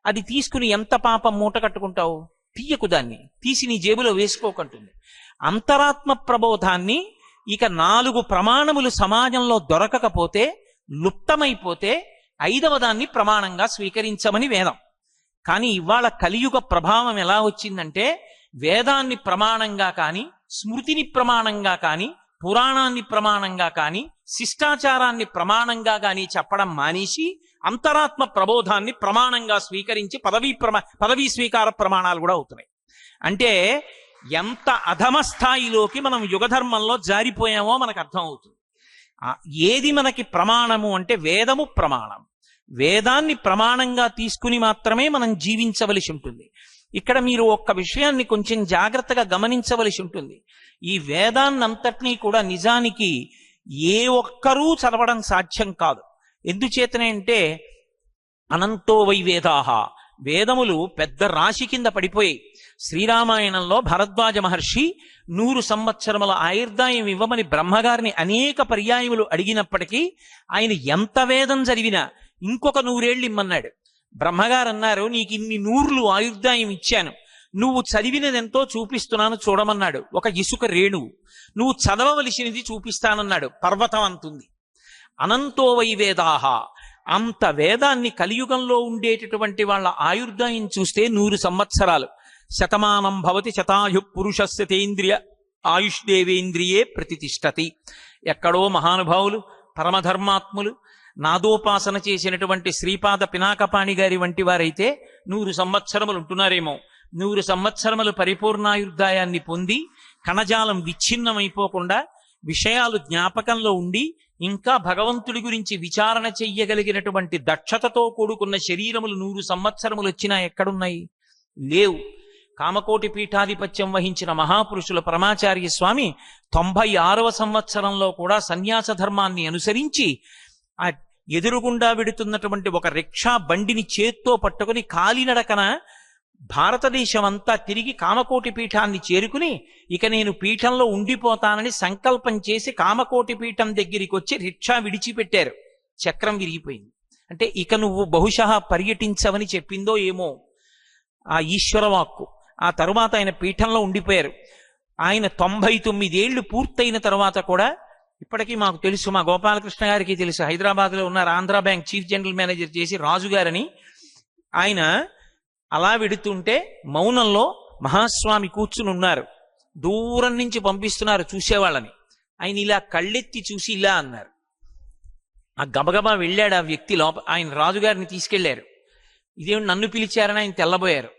అది తీసుకుని ఎంత పాపం మూట కట్టుకుంటావు? తీయకు, దాన్ని తీసి నీ జేబులో వేసుకోకంటుంది. అంతరాత్మ ప్రబోధాన్ని ఇక 4 ప్రమాణములు సమాజంలో దొరకకపోతే, లుప్తమైపోతే 5వ దాన్ని ప్రమాణంగా స్వీకరించమని వేదం. కానీ ఇవాళ కలియుగ ప్రభావం ఎలా వచ్చిందంటే, వేదాన్ని ప్రమాణంగా కానీ, స్మృతిని ప్రమాణంగా కానీ, పురాణాన్ని ప్రమాణంగా కానీ, శిష్టాచారాన్ని ప్రమాణంగా కానీ చెప్పడం మానేసి అంతరాత్మ ప్రబోధాన్ని ప్రమాణంగా స్వీకరించి పదవీ స్వీకార ప్రమాణాలు కూడా అవుతున్నాయి. అంటే ఎంత అధమ స్థాయిలోకి మనం యుగధర్మంలో జారిపోయామో మనకు అర్థం అవుతుంది. ఏది మనకి ప్రమాణము అంటే వేదము ప్రమాణం. వేదాన్ని ప్రమాణంగా తీసుకుని మాత్రమే మనం జీవించవలసి ఉంటుంది. ఇక్కడ మీరు ఒక్క విషయాన్ని కొంచెం జాగ్రత్తగా గమనించవలసి ఉంటుంది. ఈ వేదాన్నంతటినీ కూడా నిజానికి ఏ ఒక్కరూ చదవడం సాధ్యం కాదు. ఎందుచేతనే అంటే అనంతో వై వేదాహ, వేదములు పెద్ద రాశి కింద పడిపోయాయి. శ్రీరామాయణంలో భరద్వాజ మహర్షి 100 సంవత్సరముల ఆయుర్దాయం ఇవ్వమని బ్రహ్మగారిని అనేక పర్యాయములు అడిగినప్పటికీ ఆయన ఎంత వేదం చదివినా ఇంకొక 100 ఏళ్ళు ఇమ్మన్నాడు. బ్రహ్మగారు అన్నారు, నీకు ఇన్ని 100 ఆయుర్దాయం ఇచ్చాను, నువ్వు చదివినదెంతో చూపిస్తున్నాను చూడమన్నాడు. ఒక ఇసుక రేణువు. నువ్వు చదవవలసినది చూపిస్తానన్నాడు, పర్వతం అంతుంది. అనంతో వై వేదాహ, అంత వేదాన్ని కలియుగంలో ఉండేటటువంటి వాళ్ళ ఆయుర్దాయం చూస్తే 100 సంవత్సరాలు. శతమానం భవతి శతాయు పురుషస్య తేంద్రియ ఆయుష్దేవేంద్రియే ప్రతిష్టతి. ఎక్కడో మహానుభావులు పరమధర్మాత్ములు నాదోపాసన చేసినటువంటి శ్రీపాద పినాకపాణి గారి వంటి వారైతే 100 సంవత్సరములు ఉంటున్నారేమో. 100 సంవత్సరములు పరిపూర్ణాయుర్దాయాన్ని పొంది కణజాలం విచ్ఛిన్నమైపోకుండా విషయాలు జ్ఞాపకంలో ఉండి ఇంకా భగవంతుడి గురించి విచారణ చెయ్యగలిగినటువంటి దక్షతతో కూడుకున్న శరీరములు 100 సంవత్సరములు వచ్చినా ఎక్కడున్నాయి? లేవు. కామకోటి పీఠాధిపత్యం వహించిన మహాపురుషుల పరమాచార్య స్వామి 96వ సంవత్సరంలో కూడా సన్యాస ధర్మాన్ని అనుసరించి ఆ ఎదురుగుండా వెడుతున్నటువంటి ఒక రిక్షా బండిని చేత్తో పట్టుకుని కాలినడకన భారతదేశం అంతా తిరిగి కామకోటి పీఠాన్ని చేరుకుని ఇక నేను పీఠంలో ఉండిపోతానని సంకల్పం చేసి కామకోటి పీఠం దగ్గరికి వచ్చి రిక్షా విడిచిపెట్టారు. చక్రం విరిగిపోయింది. అంటే ఇక నువ్వు బహుశా పర్యటించవని చెప్పిందో ఏమో ఆ ఈశ్వరవాక్కు. ఆ తరువాత ఆయన పీఠంలో ఉండిపోయారు. ఆయన 99 ఏళ్లు పూర్తయిన తర్వాత కూడా ఇప్పటికీ మాకు తెలుసు, మా గోపాలకృష్ణ గారికి తెలుసు, హైదరాబాద్లో ఉన్నారు, Andhra bank chief general manager చేసి రాజుగారని. ఆయన అలా వెడుతుంటే మౌనంలో మహాస్వామి కూర్చుని ఉన్నారు. దూరం నుంచి పంపిస్తున్నారు చూసేవాళ్ళని. ఆయన ఇలా కళ్ళెత్తి చూసి ఇలా అన్నారు. ఆ గబగబా వెళ్ళాడు ఆ వ్యక్తి లోపల. ఆయన రాజుగారిని తీసుకెళ్లారు. ఇదేమి నన్ను పిలిచారని ఆయన తెల్లబోయారు.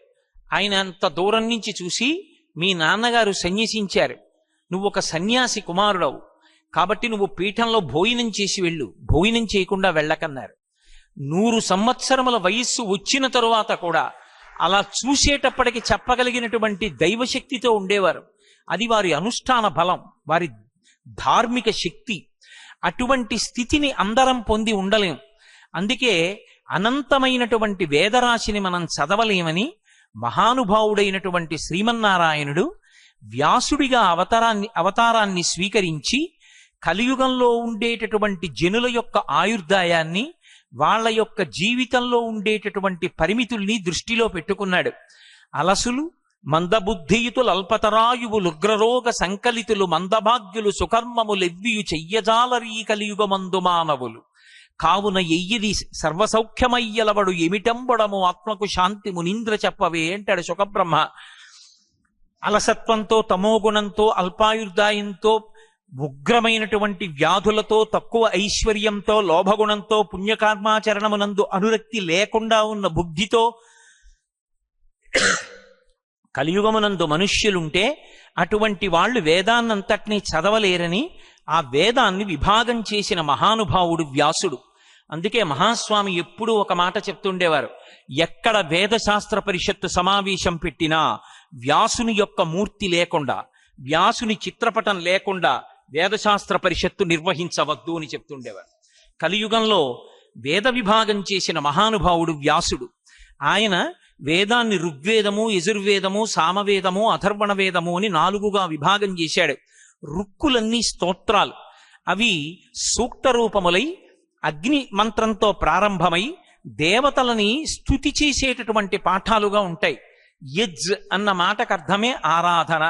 ఆయన అంత దూరం నుంచి చూసి, మీ నాన్నగారు సన్యసించారు, నువ్వు ఒక సన్యాసి కుమారుడవు కాబట్టి నువ్వు పీఠంలో భోజనం చేసి వెళ్ళు, భోజనం చేయకుండా వెళ్ళకన్నారు. 100 సంవత్సరముల వయస్సు వచ్చిన తరువాత కూడా అలా చూసేటప్పటికి చెప్పగలిగినటువంటి దైవశక్తితో ఉండేవారు. అది వారి అనుష్ఠాన బలం, వారి ధార్మిక శక్తి. అటువంటి స్థితిని అందరం పొంది ఉండలేం. అందుకే అనంతమైనటువంటి వేదరాశిని మనం చదవలేమని మహానుభావుడైనటువంటి శ్రీమన్నారాయణుడు వ్యాసుడిగా అవతారాన్ని స్వీకరించి కలియుగంలో ఉండేటటువంటి జనుల యొక్క ఆయుర్దాయాన్ని, వాళ్ళ యొక్క జీవితంలో ఉండేటటువంటి పరిమితుల్ని దృష్టిలో పెట్టుకున్నాడు. అలసులు మందబుద్ధియుతులు అల్పతరాయువులు ఉగ్రరోగ సంకలితులు మందభాగ్యులు సుకర్మములెవ్వియు చెయ్యజాలరీ కలియుగమందు మానవులు కావున ఎయ్యిది సర్వసౌఖ్యమయ్యలవడు ఎమిటంబడము ఆత్మకు శాంతి మునీంద్ర చెప్పవే అంటాడు సుఖబ్రహ్మ. అలసత్వంతో, తమోగుణంతో, అల్పాయుర్దాయంతో, ఉగ్రమైనటువంటి వ్యాధులతో, తక్కువ ఐశ్వర్యంతో, లోభగుణంతో, పుణ్యకర్మాచరణమునందు అనురక్తి లేకుండా ఉన్న బుద్ధితో కలియుగమునందు మనుష్యులుంటే అటువంటి వాళ్ళు వేదాన్నంతటినీ చదవలేరని ఆ వేదాన్ని విభాగం చేసిన మహానుభావుడు వ్యాసుడు. అందుకే మహాస్వామి ఎప్పుడూ ఒక మాట చెప్తుండేవారు, ఎక్కడ వేదశాస్త్ర పరిషత్తు సమావేశం పెట్టినా వ్యాసుని యొక్క మూర్తి లేకుండా, వ్యాసుని చిత్రపటం లేకుండా వేదశాస్త్ర పరిషత్తు నిర్వహించవద్దు అని చెప్తుండేవారు. కలియుగంలో వేద విభాగం చేసిన మహానుభావుడు వ్యాసుడు. ఆయన వేదాన్ని ఋగ్వేదము, యజుర్వేదము, సామవేదము, అథర్వణ వేదము అని 4గా విభాగం చేశాడు. రుక్కులన్నీ స్తోత్రాలు. అవి సూక్త రూపములై అగ్ని మంత్రంతో ప్రారంభమై దేవతలని స్తుతి చేసేటటువంటి పాఠాలుగా ఉంటాయి. యజ్ అన్న మాటకు అర్థమే ఆరాధన.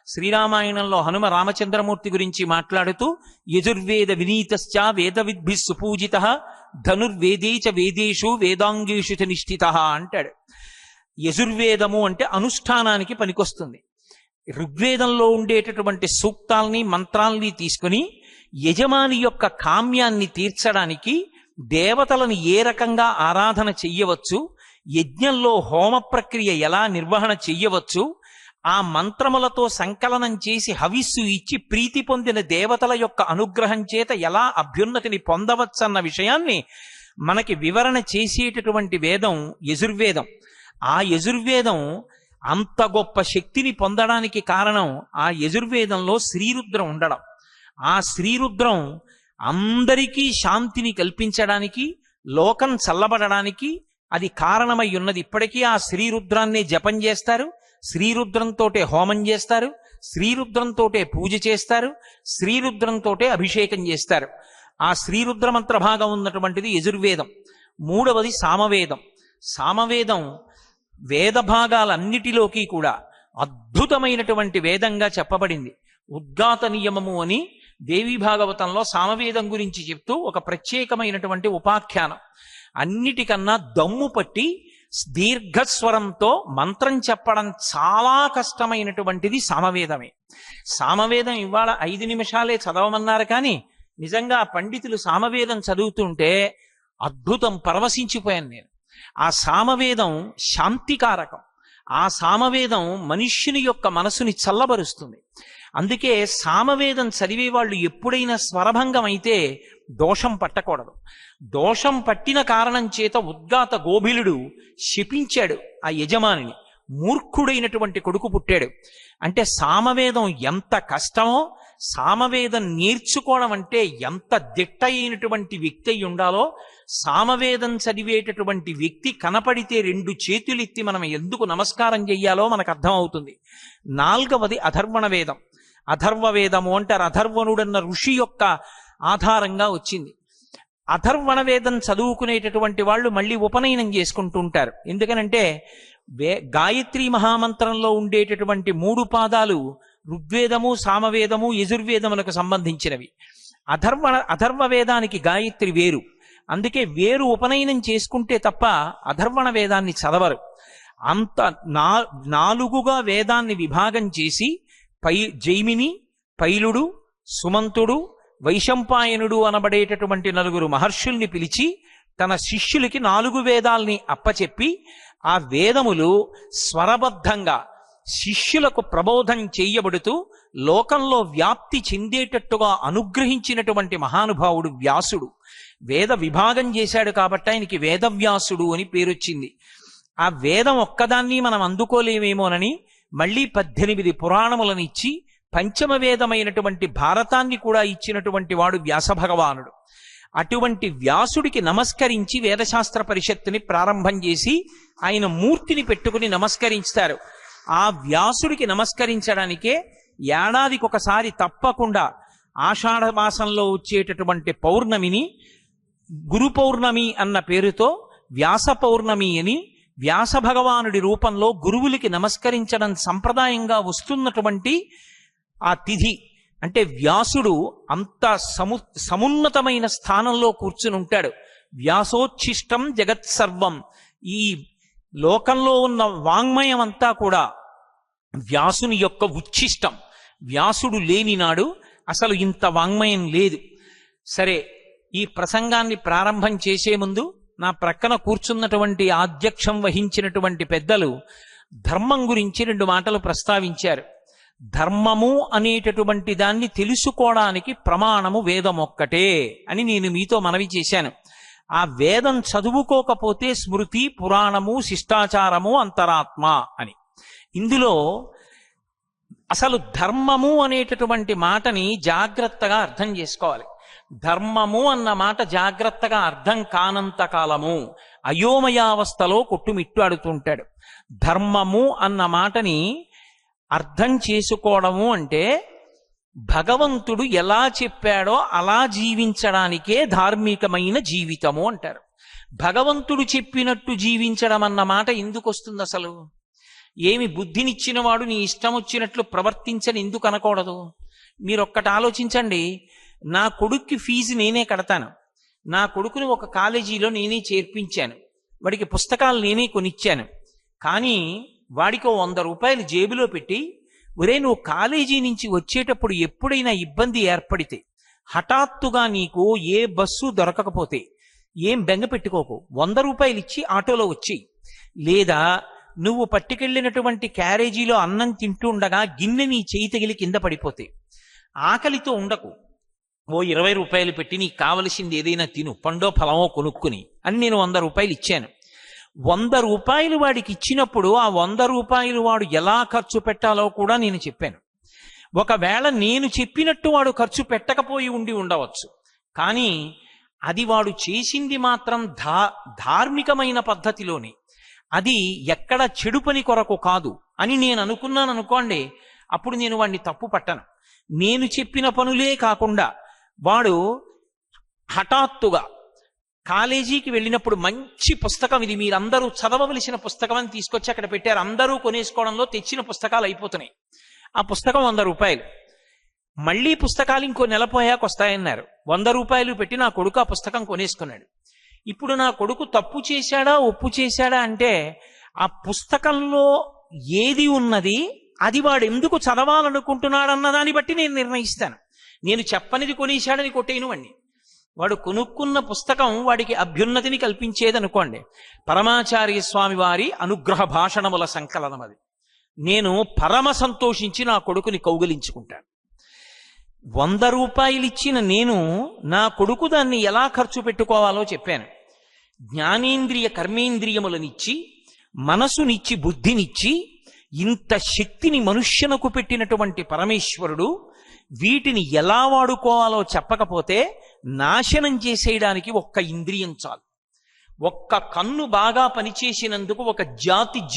శ్రీరామాయణంలో హనుమ రామచంద్రమూర్తి గురించి మాట్లాడుతూ యజుర్వేద వినీతశ్చ వేదవిద్భి సుపూజిత ధనుర్వేదే చ వేదేషు వేదాంగేషు చ నిష్ఠిత అంటాడు. యజుర్వేదము అంటే అనుష్ఠానానికి పనికొస్తుంది. ఋగ్వేదంలో ఉండేటటువంటి సూక్తాల్ని మంత్రాల్ని తీసుకుని యజమాని యొక్క కామ్యాన్ని తీర్చడానికి దేవతలను ఏ రకంగా ఆరాధన చెయ్యవచ్చు, యజ్ఞంలో హోమ ప్రక్రియ ఎలా నిర్వహణ చెయ్యవచ్చు, ఆ మంత్రములతో సంకలనం చేసి హవిస్సు ఇచ్చి ప్రీతి పొందిన దేవతల యొక్క అనుగ్రహం చేత ఎలా అభ్యున్నతిని పొందవచ్చన్న విషయాన్ని మనకి వివరణ చేసేటటువంటి వేదం యజుర్వేదం. ఆ యజుర్వేదం అంత గొప్ప శక్తిని పొందడానికి కారణం ఆ యజుర్వేదంలో శ్రీరుద్రం ఉండడం. ఆ శ్రీరుద్రం అందరికీ శాంతిని కల్పించడానికి, లోకం చల్లబడడానికి అది కారణమై ఉన్నది. ఇప్పటికీ ఆ శ్రీరుద్రాన్ని జపం చేస్తారు, శ్రీరుద్రంతోటే హోమం చేస్తారు, శ్రీరుద్రంతోటే పూజ చేస్తారు, శ్రీరుద్రంతోటే అభిషేకం చేస్తారు. ఆ శ్రీరుద్ర మంత్ర భాగం ఉన్నటువంటిది యజుర్వేదం. 3వది సామవేదం. సామవేదం వేద భాగాలన్నిటిలోకి కూడా అద్భుతమైనటువంటి వేదంగా చెప్పబడింది. ఉద్గాత నియమము అని దేవీ భాగవతంలో సామవేదం గురించి చెప్తూ ఒక ప్రత్యేకమైనటువంటి ఉపాఖ్యానం. అన్నిటికన్నా దమ్ము పట్టి దీర్ఘస్వరంతో మంత్రం చెప్పడం చాలా కష్టమైనటువంటిది సామవేదమే. సామవేదం ఇవాళ 5 నిమిషాలే చదవమన్నారు, కానీ నిజంగా పండితులు సామవేదం చదువుతుంటే అద్భుతం, పరవశించిపోయాను నేను. ఆ సామవేదం శాంతికారకం. ఆ సామవేదం మనుష్యుని యొక్క మనసుని చల్లబరుస్తుంది. అందుకే సామవేదం చదివే వాళ్ళు ఎప్పుడైనా స్వరభంగం అయితే దోషం పట్టకూడదు. దోషం పట్టిన కారణం చేత ఉద్గాత గోభిలుడు శపించాడు ఆ యజమానిని. మూర్ఖుడైనటువంటి కొడుకు పుట్టాడు. అంటే సామవేదం ఎంత కష్టమో, సామవేదం నేర్చుకోవడం అంటే ఎంత దిట్ట అయినటువంటి వ్యక్తి అయి ఉండాలో, సామవేదం చదివేటటువంటి వ్యక్తి కనపడితే 2 చేతులెత్తి మనం ఎందుకు నమస్కారం చెయ్యాలో మనకు అర్థమవుతుంది. 4వది అథర్వణ వేదం. అథర్వ వేదము అంటారు. అథర్వణుడన్న ఋషి యొక్క ఆధారంగా వచ్చింది. అథర్వణ వేదం చదువుకునేటటువంటి వాళ్ళు మళ్ళీ ఉపనయనం చేసుకుంటూ ఉంటారు. ఎందుకనంటే గాయత్రి మహామంత్రంలో ఉండేటటువంటి 3 పాదాలు ఋగ్వేదము, సామవేదము, యజుర్వేదములకు సంబంధించినవి. అథర్వ వేదానికి గాయత్రి వేరు. అందుకే వేరు ఉపనయనం చేసుకుంటే తప్ప అథర్వణ వేదాన్ని చదవరు. అంత 4గా వేదాన్ని విభాగం చేసి జైమిని, పైలుడు, సుమంతుడు, వైశంపాయనుడు అనబడేటటువంటి 4 మహర్షుల్ని పిలిచి తన శిష్యులకి 4 వేదాల్ని అప్పచెప్పి ఆ వేదములు స్వరబద్ధంగా శిష్యులకు ప్రబోధం చేయబడుతూ లోకంలో వ్యాప్తి చెందేటట్టుగా అనుగ్రహించినటువంటి మహానుభావుడు వ్యాసుడు. వేద విభాగం చేశాడు కాబట్టి ఆయనకి వేదవ్యాసుడు అని పేరొచ్చింది. ఆ వేదం ఒక్కదాన్ని మనం అందుకోలేమేమోనని మళ్ళీ 18 పురాణములను ఇచ్చి పంచమ వేదమైనటువంటి భారతాన్ని కూడా ఇచ్చినటువంటి వాడు వ్యాస భగవానుడు. అటువంటి వ్యాసుడికి నమస్కరించి వేదశాస్త్ర పరిషత్తుని ప్రారంభం చేసి ఆయన మూర్తిని పెట్టుకుని నమస్కరిస్తారు. ఆ వ్యాసుడికి నమస్కరించడానికే ఏడాదికొకసారి తప్పకుండా ఆషాఢ మాసంలో వచ్చేటటువంటి పౌర్ణమిని గురు పౌర్ణమి అన్న పేరుతో వ్యాస పౌర్ణమి అని వ్యాస భగవానుడి రూపంలో గురువులకి నమస్కరించడం సంప్రదాయంగా వస్తున్నటువంటి ఆ తిథి. అంటే వ్యాసుడు అంత సమున్నతమైన స్థానంలో కూర్చుని ఉంటాడు. వ్యాసోచ్ఛిష్టం జగత్సర్వం. ఈ లోకంలో ఉన్న వాంగ్మయం అంతా కూడా వ్యాసుని యొక్క ఉచ్ఛిష్టం. వ్యాసుడు లేనినాడు అసలు ఇంత వాంగ్మయం లేదు. సరే, ఈ ప్రసంగాన్ని ప్రారంభం చేసే ముందు నా ప్రక్కన కూర్చున్నటువంటి ఆధ్యక్షం వహించినటువంటి పెద్దలు ధర్మం గురించి 2 మాటలు ప్రస్తావించారు. ధర్మము అనేటటువంటి దాన్ని తెలుసుకోవడానికి ప్రమాణము వేదం ఒక్కటే అని నేను మీతో మనవి చేశాను. ఆ వేదం చదువుకోకపోతే స్మృతి, పురాణము, శిష్టాచారము, అంతరాత్మ అని. ఇందులో అసలు ధర్మము అనేటటువంటి మాటని జాగ్రత్తగా అర్థం చేసుకోవాలి. ధర్మము అన్న మాట జాగ్రత్తగా అర్థం కానంత కాలము అయోమయావస్థలో కొట్టుమిట్టాడుతుంటాడు. ధర్మము అన్న మాటని అర్థం చేసుకోవడము అంటే భగవంతుడు ఎలా చెప్పాడో అలా జీవించడానికే ధార్మికమైన జీవితము అంటారు. భగవంతుడు చెప్పినట్టు జీవించడం అన్న మాట ఎందుకు వస్తుంది అసలు? ఏమి బుద్ధినిచ్చిన వాడు నీ ఇష్టం వచ్చినట్లు ప్రవర్తించని ఎందుకు అనకూడదు? మీరొక్కటి ఆలోచించండి. నా కొడుక్కి ఫీజు నేనే కడతాను, నా కొడుకుని ఒక కాలేజీలో నేనే చేర్పించాను, వాడికి పుస్తకాలు నేనే కొనిచ్చాను. కానీ వాడికి 100 రూపాయలు జేబులో పెట్టి, ఒరే నువ్వు కాలేజీ నుంచి వచ్చేటప్పుడు ఎప్పుడైనా ఇబ్బంది ఏర్పడితే, హఠాత్తుగా నీకు ఏ బస్సు దొరకకపోతే ఏం బెంగ పెట్టుకోకు, 100 రూపాయలు ఇచ్చి ఆటోలో వచ్చి, లేదా నువ్వు పట్టుకెళ్ళినటువంటి క్యారేజీలో అన్నం తింటూ ఉండగా గిన్నె నీ చేయి తగిలి కింద పడిపోతే ఆకలితో ఉండకు, ఓ 20 రూపాయలు పెట్టి నీకు కావలసింది ఏదైనా తిను, పండో ఫలమో కొనుక్కుని అని నేను 100 రూపాయలు ఇచ్చాను. 100 రూపాయలు వాడికి ఇచ్చినప్పుడు ఆ 100 రూపాయలు వాడు ఎలా ఖర్చు పెట్టాలో కూడా నేను చెప్పాను. ఒకవేళ నేను చెప్పినట్టు వాడు ఖర్చు పెట్టకపోయి ఉండి ఉండవచ్చు, కానీ అది వాడు చేసింది మాత్రం ధార్మికమైన పద్ధతిలోనే, అది ఎక్కడ చెడు పని కొరకు కాదు అని నేను అనుకున్నాను అనుకోండి, అప్పుడు నేను వాడిని తప్పు పట్టను. నేను చెప్పిన పనులే కాకుండా వాడు హఠాత్తుగా కాలేజీకి వెళ్ళినప్పుడు మంచి పుస్తకం, ఇది మీరందరూ చదవవలసిన పుస్తకం అని తీసుకొచ్చి అక్కడ పెట్టారు, అందరూ కొనేసుకోవడంలో తెచ్చిన పుస్తకాలు అయిపోతున్నాయి. ఆ పుస్తకం 100 రూపాయలు. మళ్ళీ పుస్తకాలు ఇంకో నెల పోయాక వస్తాయన్నారు. 100 రూపాయలు పెట్టి నా కొడుకు ఆ పుస్తకం కొనేసుకున్నాడు. ఇప్పుడు నా కొడుకు తప్పు చేశాడా ఒప్పు చేశాడా అంటే, ఆ పుస్తకంలో ఏది ఉన్నది అది వాడు ఎందుకు చదవాలనుకుంటున్నాడు అన్న దాన్ని బట్టి నేను నిర్ణయిస్తాను. నేను చెప్పనిది కొనేశాడని కొట్టేయను వాడిని. వాడు కొనుక్కున్న పుస్తకం వాడికి అభ్యున్నతిని కల్పించేదనుకోండి, పరమాచార్య స్వామి వారి అనుగ్రహ భాషణముల సంకలనం అది. నేను పరమ సంతోషించి నా కొడుకుని కౌగిలించుకుంటాను. 100 రూపాయలు ఇచ్చిన నేను నా కొడుకు దాన్ని ఎలా ఖర్చు పెట్టుకోవాలో చెప్పాను. జ్ఞానేంద్రియ కర్మేంద్రియములనిచ్చి, మనసునిచ్చి, బుద్ధినిచ్చి, ఇంత శక్తిని మనుష్యునకు పెట్టినటువంటి పరమేశ్వరుడు వీటిని ఎలా వాడుకోవాలో చెప్పకపోతే నాశనం చేసేయడానికి ఒక్క ఇంద్రియం చాలు. ఒక్క కన్ను బాగా పనిచేసినందుకు ఒక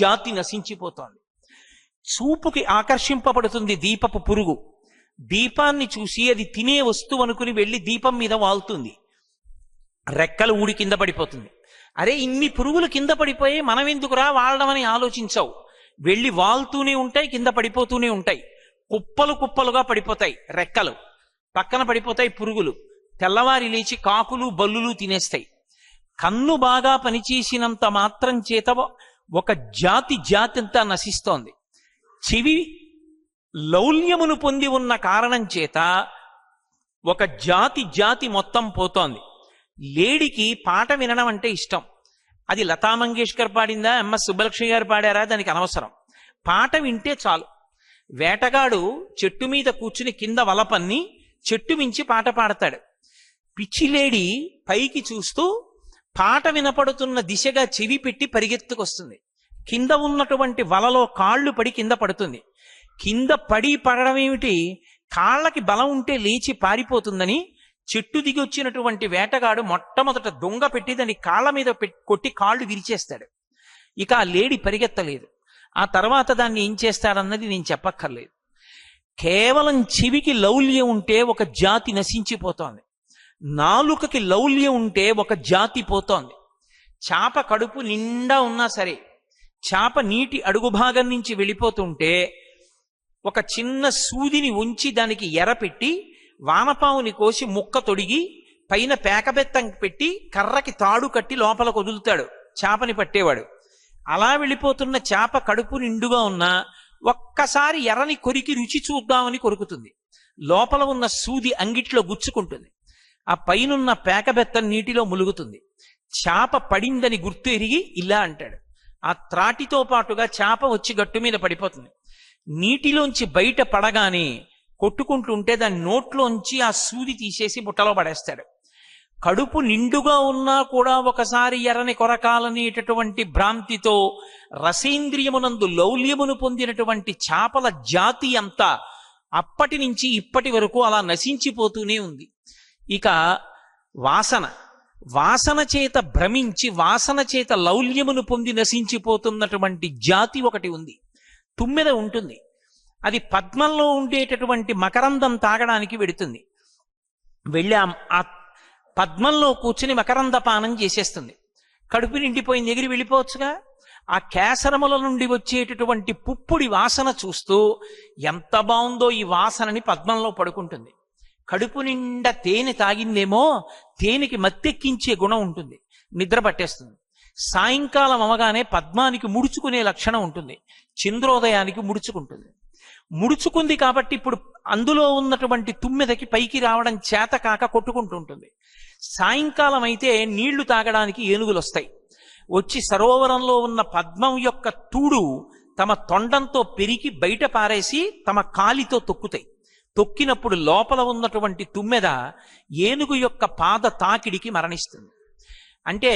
జాతి నశించిపోతోంది. చూపుకి ఆకర్షింపబడుతుంది దీపపు పురుగు. దీపాన్ని చూసి అది తినే వస్తువు అనుకుని వెళ్ళి దీపం మీద వాలుతుంది, రెక్కలు ఊడి కింద పడిపోతుంది. అరే ఇన్ని పురుగులు కింద పడిపోయి మనం ఎందుకురా వాడమని ఆలోచించవు, వెళ్ళి వాలుతూనే ఉంటాయి, కింద పడిపోతూనే ఉంటాయి, కుప్పలు కుప్పలుగా పడిపోతాయి, రెక్కలు పక్కన పడిపోతాయి పురుగులు. తెల్లవారి లేచి కాకులు బల్లులు తినేస్తాయి. కన్ను బాగా పనిచేసినంత మాత్రం చేత ఒక జాతి అంతా నశిస్తోంది. చెవి లౌల్యమును పొంది ఉన్న కారణం చేత ఒక జాతి మొత్తం పోతోంది. లేడికి పాట వినడం అంటే ఇష్టం. అది లతా మంగేష్కర్ పాడిందా, ఎంఎస్ సుబ్బలక్ష్మి గారు పాడారా, దానికి అనవసరం. పాట వింటే చాలు. వేటగాడు చెట్టు మీద కూర్చుని కింద వలపన్ని చెట్టు మించి పాట పాడతాడు. పిచ్చిలేడి పైకి చూస్తూ పాట వినపడుతున్న దిశగా చెవి పెట్టి పరిగెత్తుకొస్తుంది. కింద ఉన్నటువంటి వలలో కాళ్ళు పడి కింద పడుతుంది. కింద పడడం ఏమిటి, కాళ్ళకి బలం ఉంటే లేచి పారిపోతుందని చెట్టు దిగి వచ్చినటువంటి వేటగాడు మొట్టమొదట దొంగ పెట్టి దాన్ని కాళ్ళ మీద కొట్టి కాళ్ళు విరిచేస్తాడు. ఇక ఆ లేడి పరిగెత్తలేదు. ఆ తర్వాత దాన్ని ఏం చేస్తాడన్నది నేను చెప్పక్కర్లేదు. కేవలం చెవికి లౌల్యం ఉంటే ఒక జాతి నశించిపోతోంది. నాలుకకి లౌల్యం ఉంటే ఒక జాతి పోతోంది. చాప కడుపు నిండా ఉన్నా సరే, చాప నీటి అడుగు భాగం నుంచి వెళ్ళిపోతుంటే ఒక చిన్న సూదిని ఉంచి దానికి ఎరపెట్టి వానపాముని కోసి ముక్క తొడిగి పైన పేకబెత్తం పెట్టి కర్రకి తాడు కట్టి లోపల వదులుతాడు చాపని పట్టేవాడు. అలా వెళ్ళిపోతున్న చాప కడుపు నిండుగా ఉన్నా ఒక్కసారి ఎర్రని కొరికి రుచి చూద్దామని కొరుకుతుంది. లోపల ఉన్న సూది అంగిట్లో గుచ్చుకుంటుంది. ఆ పైనున్న పేకబెత్తం నీటిలో ములుగుతుంది. చాప పడిందని గుర్తు ఎరిగి ఇలా అంటాడు. ఆ త్రాటితో పాటుగా చాప వచ్చి గట్టు మీద పడిపోతుంది. నీటిలోంచి బయట పడగానే కొట్టుకుంటుంటే దాని నోట్లోంచి ఆ సూది తీసేసి బుట్టలో పడేస్తాడు. కడుపు నిండుగా ఉన్నా కూడా ఒకసారి ఎర్రని కొరకాలనేటటువంటి భ్రాంతితో రసేంద్రియమునందు లౌల్యమును పొందినటువంటి చేపల జాతి అంతా అప్పటి నుంచి ఇప్పటి వరకు అలా నశించిపోతూనే ఉంది. ఇక వాసన, వాసన చేత భ్రమించి వాసన చేత లౌల్యమును పొంది నశించిపోతున్నటువంటి జాతి ఒకటి ఉంది. తుమ్మెద ఉంటుంది. అది పద్మంలో ఉండేటటువంటి మకరందం తాగడానికి వెడుతుంది. వెళ్ళి ఆ పద్మంలో కూర్చుని మకరంద పానం చేసేస్తుంది. కడుపు నిండిపోయింది, ఎగిరి వెళ్ళిపోవచ్చుగా. ఆ కేసరముల నుండి వచ్చేటటువంటి పుప్పుడి వాసన చూస్తూ ఎంత బాగుందో ఈ వాసనని పద్మంలో పడుకుంటుంది. కడుపు నిండా తేనె తాగిందేమో, తేనెకి మత్తెక్కించే గుణం ఉంటుంది, నిద్ర పట్టేస్తుంది. సాయంకాలం అవగానే పద్మానికి ముడుచుకునే లక్షణం ఉంటుంది, చంద్రోదయానికి ముడుచుకుంటుంది. ముడుచుకుంది కాబట్టి ఇప్పుడు అందులో ఉన్నటువంటి తుమ్మెదకి పైకి రావడం చేత కాక కొట్టుకుంటుంటుంది. సాయంకాలం అయితే నీళ్లు తాగడానికి ఏనుగులు వస్తాయి. వచ్చి సరోవరంలో ఉన్న పద్మం యొక్క తూడు తమ తొండంతో పెరికి బయట పారేసి తమ కాలితో తొక్కుతాయి. తొక్కినప్పుడు లోపల ఉన్నటువంటి తుమ్మెద ఏనుగు యొక్క పాద తాకిడికి మరణిస్తుంది. అంటే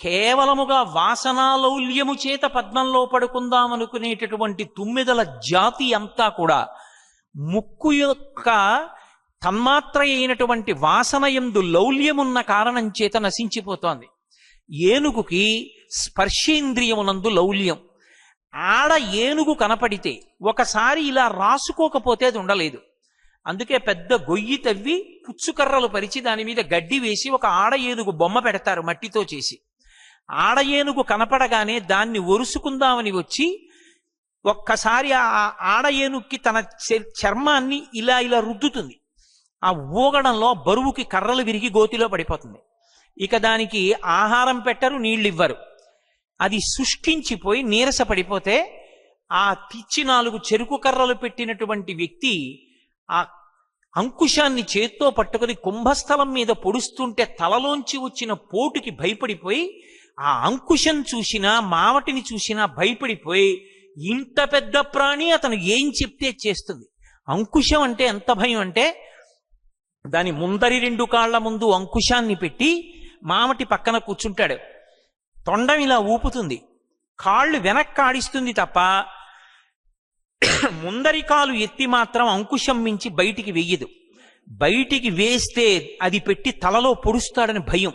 కేవలముగా వాసనాలౌల్యము చేత పద్మంలో పడుకుందామనుకునేటటువంటి తుమ్మెదల జాతి అంతా కూడా ముక్కు యొక్క తన్మాత్ర అయినటువంటి వాసన యందు లౌల్యమున్న కారణం చేత నశించిపోతోంది. ఏనుగుకి స్పర్శేంద్రియమునందు లౌల్యం. ఆడ ఏనుగు కనపడితే ఒకసారి ఇలా రాసుకోకపోతే అది ఉండలేదు. అందుకే పెద్ద గొయ్యి తవ్వి పుచ్చుకర్రలు పరిచి దాని మీద గడ్డి వేసి ఒక ఆడ ఏనుగు బొమ్మ పెడతారు మట్టితో చేసి. ఆడ ఏనుగు కనపడగానే దాన్ని ఒరుసుకుందామని వచ్చి ఒక్కసారి ఆ ఆడ ఏనుగుకి తన చర్మాన్ని ఇలా ఇలా రుద్దుతుంది. ఆ ఊగడంలో బరువుకి కర్రలు విరిగి గోతిలో పడిపోతుంది. ఇక దానికి ఆహారం పెట్టరు, నీళ్ళు ఇవ్వరు. అది శుష్కించిపోయి నీరస పడిపోతే ఆ పిచ్చి 4 చెరుకు కర్రలు పెట్టినటువంటి వ్యక్తి ఆ అంకుశాన్ని చేత్తో పట్టుకుని కుంభస్థలం మీద పొడుస్తుంటే తలలోంచి వచ్చిన పోటుకి భయపడిపోయి ఆ అంకుశం చూసినా మావటిని చూసినా భయపడిపోయి ఇంత పెద్ద ప్రాణి అతను ఏం చెప్తే చేస్తుంది. అంకుశం అంటే ఎంత భయం అంటే దాని ముందరి 2 కాళ్ల ముందు అంకుశాన్ని పెట్టి మావటి పక్కన కూర్చుంటాడు. తొండం ఇలా ఊపుతుంది, కాళ్ళు వెనక్కి ఆడిస్తుంది తప్ప ముందరి కాలు ఎత్తి మాత్రం అంకుశం మించి బయటికి వెయ్యదు. బయటికి వేస్తే అది పెట్టి తలలో పొడుస్తాడని భయం.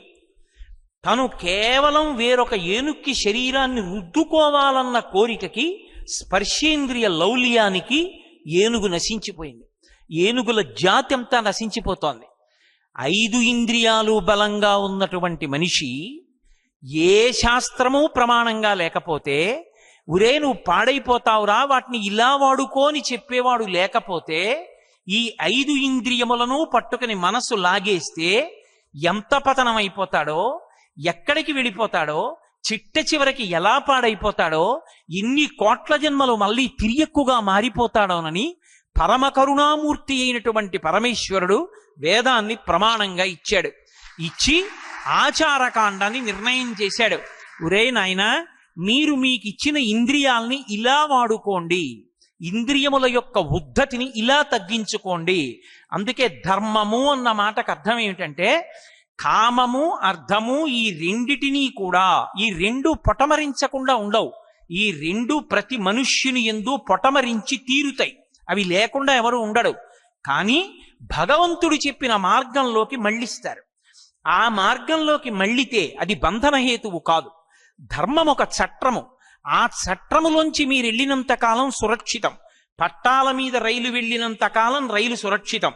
తను కేవలం వేరొక ఏనుక్కి శరీరాన్ని రుద్దుకోవాలన్న కోరికకి స్పర్శేంద్రియ లౌల్యానికి ఏనుగు నశించిపోయింది. ఏనుగుల జాతి అంతా నశించిపోతోంది. 5 ఇంద్రియాలు బలంగా ఉన్నటువంటి మనిషి ఏ శాస్త్రము ప్రమాణంగా లేకపోతే ఉరే నువ్వు పాడైపోతావురా వాటిని ఇలా వాడుకోని చెప్పేవాడు లేకపోతే ఈ 5 ఇంద్రియములను పట్టుకుని మనస్సు లాగేస్తే ఎంత పతనమైపోతాడో, ఎక్కడికి వెళ్ళిపోతాడో, చిట్ట చివరికి ఎలా పాడైపోతాడో, ఇన్ని కోట్ల జన్మలు మళ్ళీ తిరియక్కుగా మారిపోతాడోనని పరమ కరుణామూర్తి అయినటువంటి పరమేశ్వరుడు వేదాన్ని ప్రమాణంగా ఇచ్చాడు. ఇచ్చి ఆచారకాండాన్ని నిర్ణయం చేశాడు. ఒరే నాయనా, మీరు మీకు ఇచ్చిన ఇంద్రియాల్ని ఇలా వాడుకోండి, ఇంద్రియముల యొక్క ఉద్ధతిని ఇలా తగ్గించుకోండి. అందుకే ధర్మము అన్న మాటకు అర్థం ఏమిటంటే కామము అర్థము ఈ రెండిటినీ కూడా, ఈ 2 పొటమరించకుండా ఉండవు. ఈ 2 ప్రతి మనుష్యుని యందు పొటమరించి తీరుతాయి. అవి లేకుండా ఎవరు ఉండడు. కానీ భగవంతుడు చెప్పిన మార్గంలోకి మళ్ళిస్తారు. ఆ మార్గంలోకి మళ్ళితే అది బంధనహేతువు కాదు. ధర్మం ఒక చట్రము. ఆ చట్రములోంచి మీరు వెళ్ళినంత కాలం సురక్షితం. పట్టాల మీద రైలు వెళ్ళినంత కాలం రైలు సురక్షితం.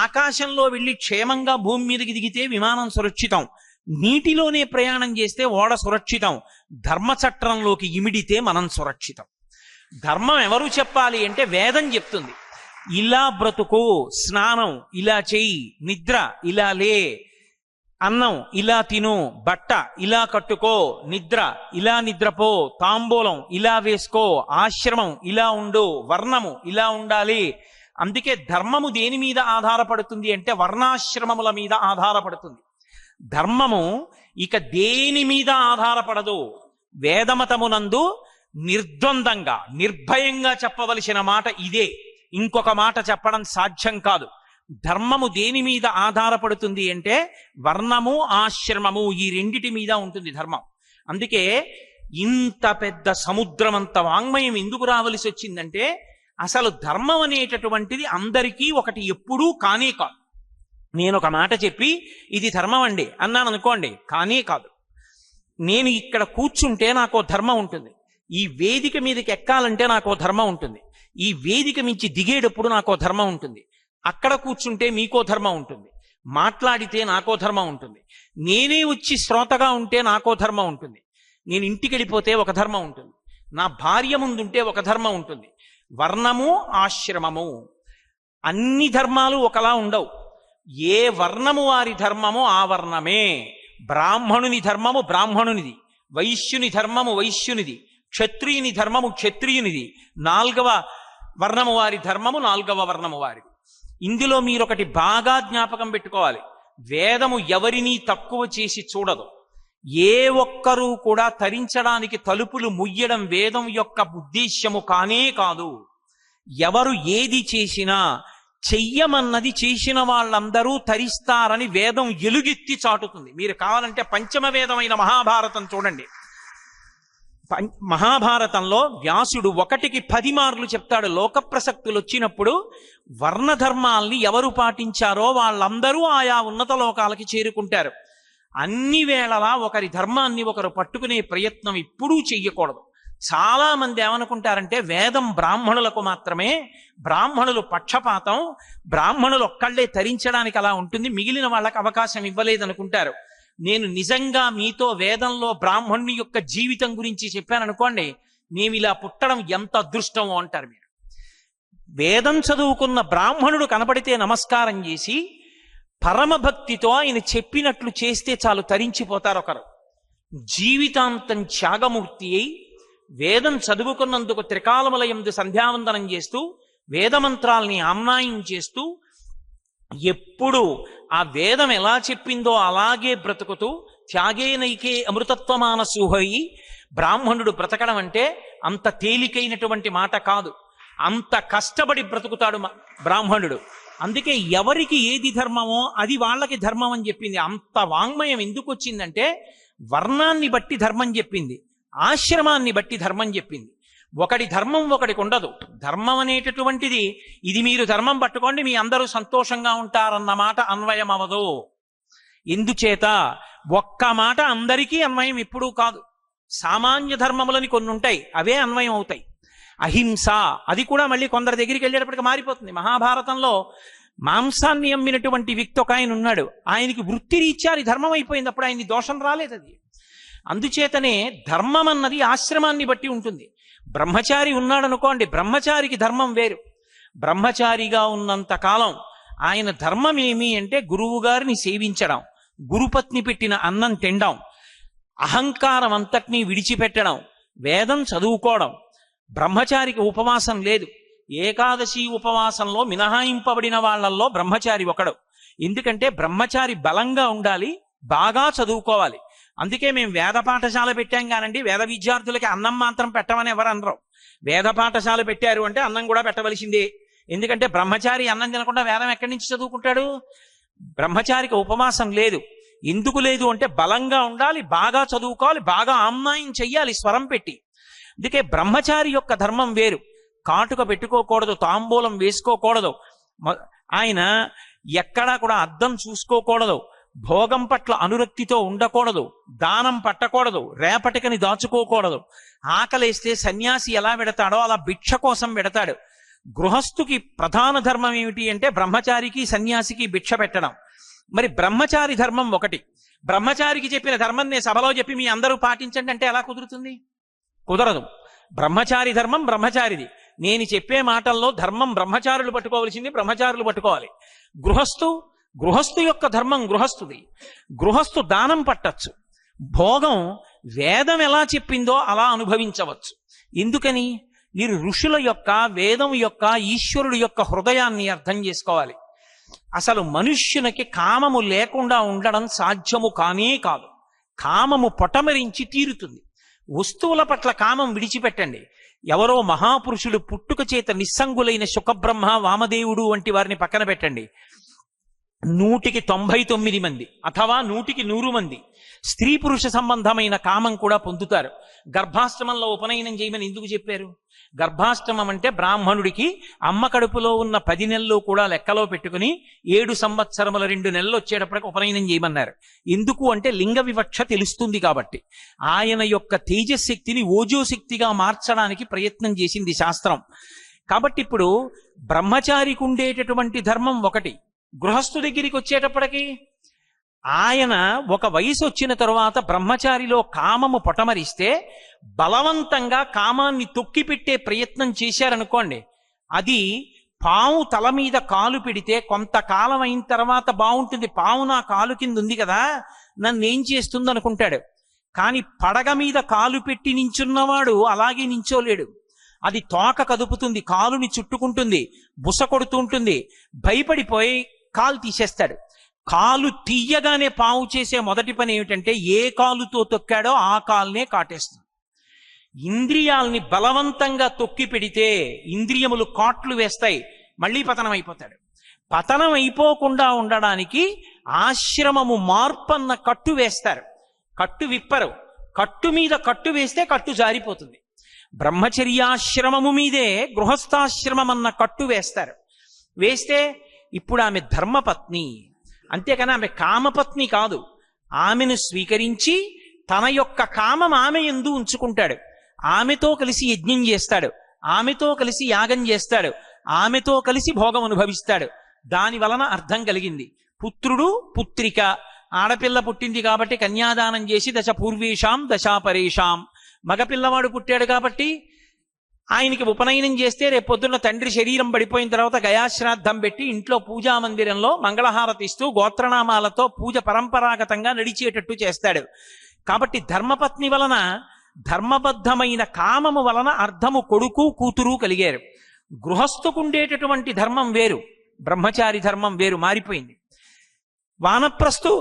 ఆకాశంలో వెళ్ళి క్షేమంగా భూమి మీదకి దిగితే విమానం సురక్షితం. నీటిలోనే ప్రయాణం చేస్తే ఓడ సురక్షితం. ధర్మచట్రంలోకి ఇమిడితే మనం సురక్షితం. ధర్మం ఎవరు చెప్పాలి అంటే వేదం చెప్తుంది. ఇలా బ్రతుకు, స్నానం ఇలా చెయ్యి, నిద్ర ఇలా లే, అన్నం ఇలా తిను, బట్ట ఇలా కట్టుకో, నిద్ర ఇలా నిద్రపో, తాంబూలం ఇలా వేసుకో, ఆశ్రమం ఇలా ఉండు, వర్ణము ఇలా ఉండాలి. అందుకే ధర్మము దేని మీద ఆధారపడుతుంది అంటే వర్ణాశ్రమముల మీద ఆధారపడుతుంది. ధర్మము ఇక దేని మీద ఆధారపడదు. వేదమతమునందు నిర్ద్వందంగా నిర్భయంగా చెప్పవలసిన మాట ఇదే. ఇంకొక మాట చెప్పడం సాధ్యం కాదు. ధర్మము దేని మీద ఆధారపడుతుంది అంటే వర్ణము ఆశ్రమము ఈ రెండిటి మీద ఉంటుంది ధర్మం. అందుకే ఇంత పెద్ద సముద్రం అంత వాంగ్మయం ఎందుకు రావలసి వచ్చిందంటే అసలు ధర్మం అనేటటువంటిది అందరికీ ఒకటి ఎప్పుడూ కానే కాదు. నేను ఒక మాట చెప్పి ఇది ధర్మం అండి అన్నాను అనుకోండి, కానే కాదు. నేను ఇక్కడ కూర్చుంటే నాకో ధర్మం ఉంటుంది, ఈ వేదిక మీదకి ఎక్కాలంటే నాకో ధర్మం ఉంటుంది, ఈ వేదిక మించి దిగేటప్పుడు నాకో ధర్మం ఉంటుంది, అక్కడ కూర్చుంటే మీకో ధర్మం ఉంటుంది, మాట్లాడితే నాకో ధర్మం ఉంటుంది, నేనే వచ్చి శ్రోతగా ఉంటే నాకో ధర్మం ఉంటుంది, నేను ఇంటికి వెళ్ళిపోతే ఒక ధర్మం ఉంటుంది, నా భార్య ముందుంటే ఒక ధర్మం ఉంటుంది. వర్ణము ఆశ్రమము అన్ని ధర్మాలు ఒకలా ఉండవు. ఏ వర్ణము వారి ధర్మము ఆ వర్ణమే. బ్రాహ్మణుని ధర్మము బ్రాహ్మణునిది, వైశ్యుని ధర్మము వైశ్యునిది, క్షత్రియుని ధర్మము క్షత్రియునిది, 4వ వర్ణము వారి ధర్మము 4వ వర్ణము వారిది. ఇందులో మీరొకటి బాగా జ్ఞాపకం పెట్టుకోవాలి, వేదము ఎవరినీ తక్కువ చేసి చూడదు. ఏ ఒక్కరూ కూడా తరించడానికి తలుపులు ముయ్యడం వేదం యొక్క ఉద్దేశ్యము కానే కాదు. ఎవరు ఏది చేసినా చెయ్యమన్నది చేసిన వాళ్ళందరూ తరిస్తారని వేదం ఎలుగెత్తి చాటుతుంది. మీరు కావాలంటే పంచమ వేదమైన మహాభారతం చూడండి. మహాభారతంలో వ్యాసుడు 1కి 10 మార్లు చెప్తాడు. లోక ప్రసక్తులు వచ్చినప్పుడు వర్ణధర్మాల్ని ఎవరు పాటించారో వాళ్ళందరూ ఆయా ఉన్నత లోకాలకి చేరుకుంటారు. అన్ని వేళలా ఒకరి ధర్మాన్ని ఒకరు పట్టుకునే ప్రయత్నం ఎప్పుడూ చెయ్యకూడదు. చాలా మంది ఏమనుకుంటారంటే వేదం బ్రాహ్మణులకు మాత్రమే, బ్రాహ్మణులు పక్షపాతం, బ్రాహ్మణులు ఒక్కళ్లే తరించడానికి అలా ఉంటుంది, మిగిలిన వాళ్ళకి అవకాశం ఇవ్వలేదనుకుంటారు. నేను నిజంగా మీతో వేదంలో బ్రాహ్మణుని యొక్క జీవితం గురించి చెప్పాననుకోండి, నేను ఇలా పుట్టడం ఎంత అదృష్టమో అంటారు మీరు. వేదం చదువుకున్న బ్రాహ్మణుడు కనపడితే నమస్కారం చేసి పరమభక్తితో ఆయన చెప్పినట్లు చేస్తే చాలు, తరించిపోతారు ఒకరు. జీవితాంతం త్యాగమూర్తి అయి వేదం చదువుకున్నందుకు త్రికాలములయందు సంధ్యావందనం చేస్తూ వేదమంత్రాల్ని ఆమ్నాయం చేస్తూ ఎప్పుడు ఆ వేదం ఎలా చెప్పిందో అలాగే బ్రతుకుతూ త్యాగేనైకే అమృతత్వమానసూహయి బ్రాహ్మణుడు బ్రతకడం అంటే అంత తేలికైనటువంటి మాట కాదు. అంత కష్టపడి బ్రతుకుతాడు బ్రాహ్మణుడు. అందుకే ఎవరికి ఏది ధర్మమో అది వాళ్ళకి ధర్మం అని చెప్పింది. అంత వాంగ్మయం ఎందుకు వచ్చిందంటే వర్ణాన్ని బట్టి ధర్మం చెప్పింది, ఆశ్రమాన్ని బట్టి ధర్మం చెప్పింది. ఒకటి ధర్మం ఒకడికి ఉండదు. ధర్మం అనేటటువంటిది ఇది మీరు ధర్మం పట్టుకోండి మీ అందరూ సంతోషంగా ఉంటారన్న మాట అన్వయం అవదు. ఎందుచేత ఒక్క మాట అందరికీ అన్వయం ఎప్పుడూ కాదు. సామాన్య ధర్మములని కొన్ని ఉంటాయి, అవే అన్వయం అవుతాయి. అహింస అది కూడా మళ్ళీ కొందరి దగ్గరికి వెళ్ళేటప్పటికి మారిపోతుంది. మహాభారతంలో మాంసాన్ని అమ్మినటువంటి వ్యక్తి ఒక ఆయన ఉన్నాడు, ఆయనకి వృత్తి రీత్యా ధర్మం అయిపోయింది, అప్పుడు ఆయన్ని దోషం రాలేదు. అది అందుచేతనే ధర్మం అన్నది ఆశ్రమాన్ని బట్టి ఉంటుంది. బ్రహ్మచారి ఉన్నాడు అనుకోండి, బ్రహ్మచారికి ధర్మం వేరు. బ్రహ్మచారిగా ఉన్నంత కాలం ఆయన ధర్మం ఏమి అంటే గురువు గారిని సేవించడం, గురుపత్ని పెట్టిన అన్నం తినడం, అహంకారం అంతటినీ విడిచిపెట్టడం, వేదం చదువుకోవడం. బ్రహ్మచారికి ఉపవాసం లేదు. ఏకాదశి ఉపవాసంలో మినహాయింపబడిన వాళ్ళల్లో బ్రహ్మచారి ఒకడు. ఎందుకంటే బ్రహ్మచారి బలంగా ఉండాలి, బాగా చదువుకోవాలి. అందుకే మేము వేద పాఠశాల పెట్టాం కానండి, వేద విద్యార్థులకి అన్నం మాత్రం పెట్టమని ఎవరు అనరు. వేద పాఠశాల పెట్టారు అంటే అన్నం కూడా పెట్టవలసిందే. ఎందుకంటే బ్రహ్మచారి అన్నం తినకుండా వేదం ఎక్కడి నుంచి చదువుకుంటాడు? బ్రహ్మచారికి ఉపవాసం లేదు. ఎందుకు లేదు అంటే బలంగా ఉండాలి, బాగా చదువుకోవాలి, బాగా ఆమ్నాయం చెయ్యాలి స్వరం పెట్టి. అందుకే బ్రహ్మచారి యొక్క ధర్మం వేరు. కాటుక పెట్టుకోకూడదు, తాంబూలం వేసుకోకూడదు, ఆయన ఎక్కడా కూడా అద్దం చూసుకోకూడదు, భోగం పట్ల అనురక్తితో ఉండకూడదు, దానం పట్టకూడదు, రేపటికని దాచుకోకూడదు. ఆకలేస్తే సన్యాసి ఎలా పెడతాడో అలా భిక్ష కోసం పెడతాడు. గృహస్థుకి ప్రధాన ధర్మం ఏమిటి అంటే బ్రహ్మచారికి సన్యాసికి భిక్ష పెట్టడం. మరి బ్రహ్మచారి ధర్మం ఒకటి. బ్రహ్మచారికి చెప్పిన ధర్మం నేను సభలో చెప్పి మీ అందరూ పాటించండి అంటే ఎలా కుదురుతుంది? కుదరదు. బ్రహ్మచారి ధర్మం బ్రహ్మచారిది. నేను చెప్పే మాటల్లో ధర్మం బ్రహ్మచారులు పట్టుకోవలసింది బ్రహ్మచారులు పట్టుకోవాలి. గృహస్థు యొక్క ధర్మం గృహస్థుది. గృహస్థు దానం పట్టచ్చు, భోగం వేదం ఎలా చెప్పిందో అలా అనుభవించవచ్చు. ఎందుకని? మీరు ఋషుల యొక్క, వేదం యొక్క, ఈశ్వరుడు యొక్క హృదయాన్ని అర్థం చేసుకోవాలి. అసలు మనుష్యునికి కామము లేకుండా ఉండడం సాధ్యము కానే కాదు. కామము పొటమరించి తీరుతుంది. వస్తువుల పట్ల కామం విడిచిపెట్టండి. ఎవరో మహాపురుషులు పుట్టుక చేత నిస్సంగులైన శుకబ్రహ్మ వామదేవుడు వంటి వారిని పక్కన పెట్టండి, 199 మంది అథవా 100 మంది స్త్రీ పురుష సంబంధమైన కామం కూడా పొందుతారు. గర్భాష్టమంలో ఉపనయనం చేయమని ఎందుకు చెప్పారు? గర్భాష్టమం అంటే బ్రాహ్మణుడికి అమ్మ కడుపులో ఉన్న 10 నెలలు కూడా లెక్కలో పెట్టుకుని 7 సంవత్సరముల 2 నెలలు వచ్చేటప్పటికి ఉపనయనం చేయమన్నారు. ఎందుకు అంటే లింగ వివక్ష తెలుస్తుంది కాబట్టి. ఆయన యొక్క తేజశక్తిని ఓజోశక్తిగా మార్చడానికి ప్రయత్నం చేసింది శాస్త్రం. కాబట్టి ఇప్పుడు బ్రహ్మచారికి ఉండేటటువంటి ధర్మం ఒకటి, గృహస్థు దగ్గరికి వచ్చేటప్పటికి ఆయన ఒక వయసు వచ్చిన తరువాత బ్రహ్మచారిలో కామము పొటమరిస్తే బలవంతంగా కామాన్ని తొక్కిపెట్టే ప్రయత్నం చేశారనుకోండి, అది పాము తల మీద కాలు పెడితే కొంతకాలం అయిన తర్వాత బాగుంటుంది, పాము నా కాలు కింద ఉంది కదా నన్నేం చేస్తుంది అనుకుంటాడు. కానీ పడగ మీద కాలు పెట్టి నించున్నవాడు అలాగే నించోలేడు. అది తోక కదుపుతుంది, కాలుని చుట్టుకుంటుంది, బుస కొడుతూ ఉంటుంది, భయపడిపోయి కాలు తీసేస్తాడు. కాలు తీయగానే పాము చేసే మొదటి పని ఏమిటంటే ఏ కాలుతో తొక్కాడో ఆ కాలునే కాటేస్తుంది. ఇంద్రియాల్ని బలవంతంగా తొక్కి పెడితే ఇంద్రియములు కాట్లు వేస్తాయి, మళ్ళీ పతనం అయిపోతాడు. పతనం అయిపోకుండా ఉండడానికి ఆశ్రమము మార్పన్న కట్టు వేస్తారు, కట్టు విప్పరు. కట్టు మీద కట్టు వేస్తే కట్టు జారిపోతుంది. బ్రహ్మచర్యాశ్రమము మీదే గృహస్థాశ్రమం అన్న కట్టు వేస్తారు. వేస్తే ఇప్పుడు ఆమె ధర్మపత్ని, అంతేకాని ఆమె కామపత్ని కాదు. ఆమెను స్వీకరించి తన యొక్క కామం ఆమె యందు ఉంచుకుంటాడు. ఆమెతో కలిసి యజ్ఞం చేస్తాడు, ఆమెతో కలిసి యాగం చేస్తాడు, ఆమెతో కలిసి భోగం అనుభవిస్తాడు. దాని వలన అర్థం కలిగింది. పుత్రుడు పుత్రిక, ఆడపిల్ల పుట్టింది కాబట్టి కన్యాదానం చేసి దశ పూర్వేషాం దశాపరేషాం, మగపిల్లవాడు పుట్టాడు కాబట్టి ఆయనకి ఉపనయనం చేస్తే రేపొద్దున్న తండ్రి శరీరం పడిపోయిన తర్వాత గయాశ్రాద్ధం పెట్టి ఇంట్లో పూజా మందిరంలో మంగళహారతి ఇస్తూ గోత్రనామాలతో పూజ పరంపరాగతంగా నడిచేటట్టు చేస్తాడు. కాబట్టి ధర్మపత్ని వలన, ధర్మబద్ధమైన కామము వలన అర్థము కొడుకు కూతురు కలిగారు. గృహస్థుకుండేటటువంటి ధర్మం వేరు, బ్రహ్మచారి ధర్మం వేరు, మారిపోయింది. వానప్రస్థు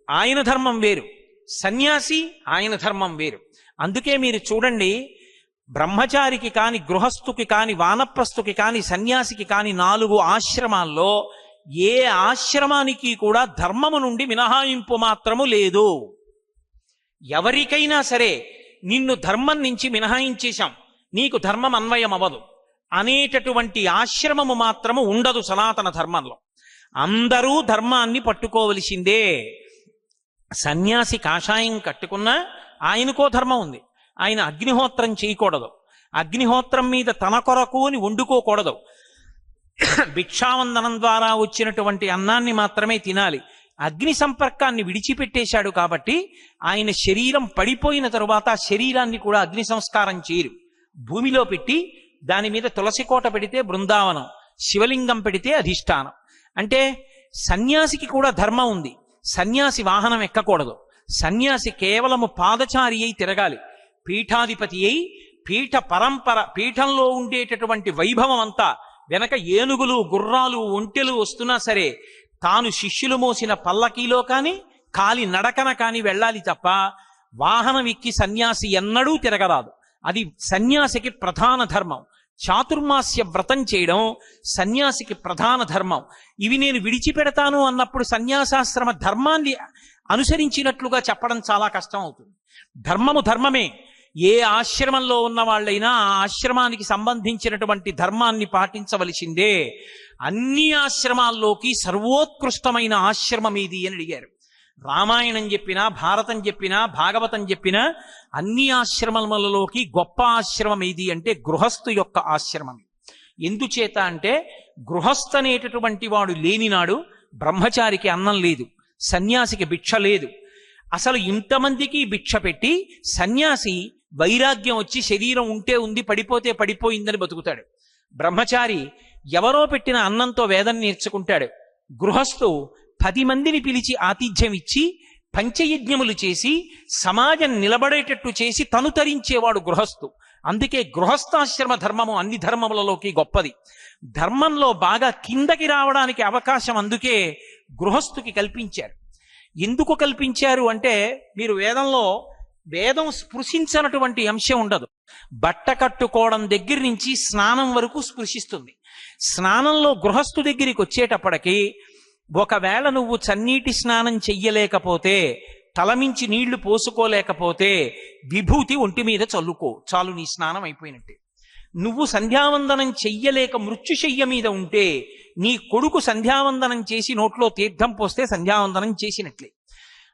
ఆయన ధర్మం వేరు, సన్యాసి ఆయన ధర్మం వేరు. అందుకే మీరు చూడండి, బ్రహ్మచారికి కాని, గృహస్థుకి కాని, వానప్రస్థుకి కాని, సన్యాసికి కాని 4 ఆశ్రమాల్లో ఏ ఆశ్రమానికి కూడా ధర్మము నుండి మినహాయింపు మాత్రము లేదు. ఎవరికైనా సరే నిన్ను ధర్మం నుంచి మినహాయించేశాం, నీకు ధర్మం అన్వయం అవ్వదు అనేటటువంటి ఆశ్రమము మాత్రము ఉండదు సనాతన ధర్మంలో. అందరూ ధర్మాన్ని పట్టుకోవలసిందే. సన్యాసి కాషాయం కట్టుకున్నా ఆయనకో ధర్మం ఉంది. ఆయన అగ్నిహోత్రం చేయకూడదు, అగ్నిహోత్రం మీద తన కొరకు అని వండుకోకూడదు, భిక్షావందనం ద్వారా వచ్చినటువంటి అన్నాన్ని మాత్రమే తినాలి. అగ్ని సంపర్కాన్ని విడిచిపెట్టేశాడు కాబట్టి ఆయన శరీరం పడిపోయిన తరువాత ఆ శరీరాన్ని కూడా అగ్ని సంస్కారం చేయరు. భూమిలో పెట్టి దాని మీద తులసి కోట పెడితే బృందావనం, శివలింగం పెడితే అధిష్టానం. అంటే సన్యాసికి కూడా ధర్మం ఉంది. సన్యాసి వాహనం ఎక్కకూడదు, సన్యాసి కేవలము పాదచారి అయి తిరగాలి. పీఠాధిపతి అయి పీఠ పరంపర, పీఠంలో ఉండేటటువంటి వైభవం అంతా వెనక ఏనుగులు, గుర్రాలు, ఒంటెలు వస్తున్నా సరే తాను శిష్యులు మోసిన పల్లకీలో కాని కాలి నడకన కాని వెళ్ళాలి తప్ప వాహనం ఎక్కి సన్యాసి ఎన్నడూ తిరగరాదు. అది సన్యాసికి ప్రధాన ధర్మం. చాతుర్మాస్య వ్రతం చేయడం సన్యాసికి ప్రధాన ధర్మం. ఇవి నేను విడిచిపెడతాను అన్నప్పుడు సన్యాసాశ్రమ ధర్మాన్ని అనుసరించినట్లుగా చెప్పడం చాలా కష్టం అవుతుంది. ధర్మము ధర్మమే. ఏ ఆశ్రమంలో ఉన్న వాళ్ళైనా ఆ ఆశ్రమానికి సంబంధించినటువంటి ధర్మాన్ని పాటించవలసిందే. అన్ని ఆశ్రమాల్లోకి సర్వోత్కృష్టమైన ఆశ్రమం ఇది అని అడిగారు. రామాయణం చెప్పినా, భారతం చెప్పినా, భాగవతం చెప్పినా అన్ని ఆశ్రమములలోకి గొప్ప ఆశ్రమం ఏది అంటే గృహస్థు యొక్క ఆశ్రమం. ఎందుచేత అంటే గృహస్థ అనేటటువంటి వాడు లేనినాడు బ్రహ్మచారికి అన్నం లేదు, సన్యాసికి భిక్ష లేదు. అసలు ఇంతమందికి భిక్ష పెట్టి సన్యాసి వైరాగ్యం వచ్చి శరీరం ఉంటే ఉంది, పడిపోతే పడిపోయిందని బతుకుతాడు. బ్రహ్మచారి ఎవరో పెట్టిన అన్నంతో వేదం నేర్చుకుంటాడు. గృహస్థు 10 మందిని పిలిచి ఆతిథ్యం ఇచ్చి పంచయజ్ఞములు చేసి సమాజం నిలబడేటట్టు చేసి తను తరించేవాడు గృహస్థు. అందుకే గృహస్థాశ్రమ ధర్మము అన్ని ధర్మములలోకి గొప్పది. ధర్మంలో బాగా కిందకి రావడానికి అవకాశం అందుకే గృహస్థుకి కల్పించారు. ఎందుకు కల్పించారు అంటే మీరు వేదం స్పృశించినటువంటి అంశం ఉండదు. బట్ట కట్టుకోవడం దగ్గర నుంచి స్నానం వరకు స్పృశిస్తుంది. స్నానంలో గృహస్థు దగ్గరికి వచ్చేటప్పటికి ఒకవేళ నువ్వు చన్నీటి స్నానం చెయ్యలేకపోతే, తలమించి నీళ్లు పోసుకోలేకపోతే విభూతి ఒంటి మీద చల్లుకో, చాలు, నీ స్నానం అయిపోయినట్టే. నువ్వు సంధ్యావందనం చెయ్యలేక మృత్యుశయ్య మీద ఉంటే నీ కొడుకు సంధ్యావందనం చేసి నోట్లో తీర్థం పోస్తే సంధ్యావందనం చేసినట్లే.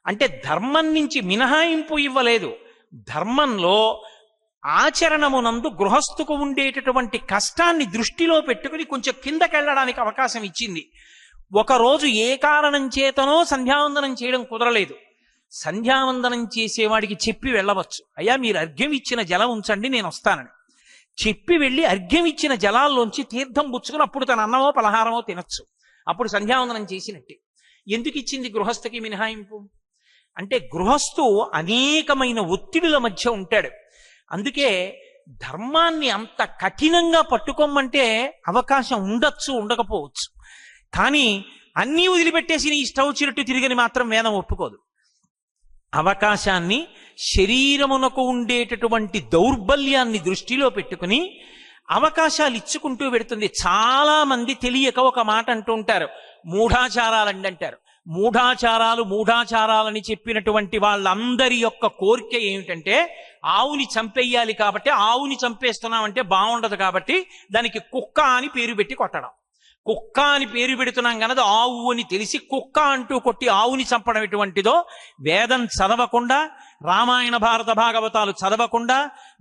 అంటే ధర్మం నుంచి మినహాయింపు ఇవ్వలేదు. ధర్మంలో ఆచరణమునందు గృహస్థుకు ఉండేటటువంటి కష్టాన్ని దృష్టిలో పెట్టుకుని కొంచెం కిందకెళ్ళడానికి అవకాశం ఇచ్చింది. ఒకరోజు ఏ కారణం చేతనో సంధ్యావందనం చేయడం కుదరలేదు. సంధ్యావందనం చేసేవాడికి చెప్పి వెళ్ళవచ్చు, అయ్యా మీరు అర్ఘ్యం ఇచ్చిన జలం ఉంచండి నేను వస్తానని చెప్పి వెళ్ళి అర్ఘ్యం ఇచ్చిన జలాల్లోంచి తీర్థం పుచ్చుకుని అప్పుడు తన అన్నమో పలహారమో తినచ్చు. అప్పుడు సంధ్యావందనం చేసినట్టే. ఎందుకు ఇచ్చింది గృహస్థుకి మినహాయింపు? అంటే గృహస్థు అనేకమైన ఒత్తిడుల మధ్య ఉంటాడు. అందుకే ధర్మాన్ని అంత కఠినంగా పట్టుకోమంటే అవకాశం ఉండొచ్చు, ఉండకపోవచ్చు. కానీ అన్నీ వదిలిపెట్టేసి నీ ఇష్టం వచ్చినట్టు తిరిగని మాత్రం వేదం ఒప్పుకోదు. అవకాశాన్ని, శరీరమునకు ఉండేటటువంటి దౌర్బల్యాన్ని దృష్టిలో పెట్టుకుని అవకాశాలు ఇచ్చుకుంటూ పెడుతుంది. చాలా మంది తెలియక ఒక మాట అంటూ ఉంటారు, మూఢాచారాలండి అంటారు. మూఢాచారాలని చెప్పినటువంటి వాళ్ళందరి యొక్క కోరిక ఏమిటంటే ఆవుని చంపేయాలి కాబట్టి, ఆవుని చంపేస్తున్నామంటే బాగుండదు కాబట్టి దానికి కుక్క అని పేరు పెట్టి కొట్టడం. కుక్క అని పేరు పెడుతున్నాం కనుక ఆవు అని తెలిసి కుక్క అంటూ కొట్టి ఆవుని చంపడం ఎటువంటిదో, వేదం చదవకుండా, రామాయణ భారత భాగవతాలు చదవకుండా,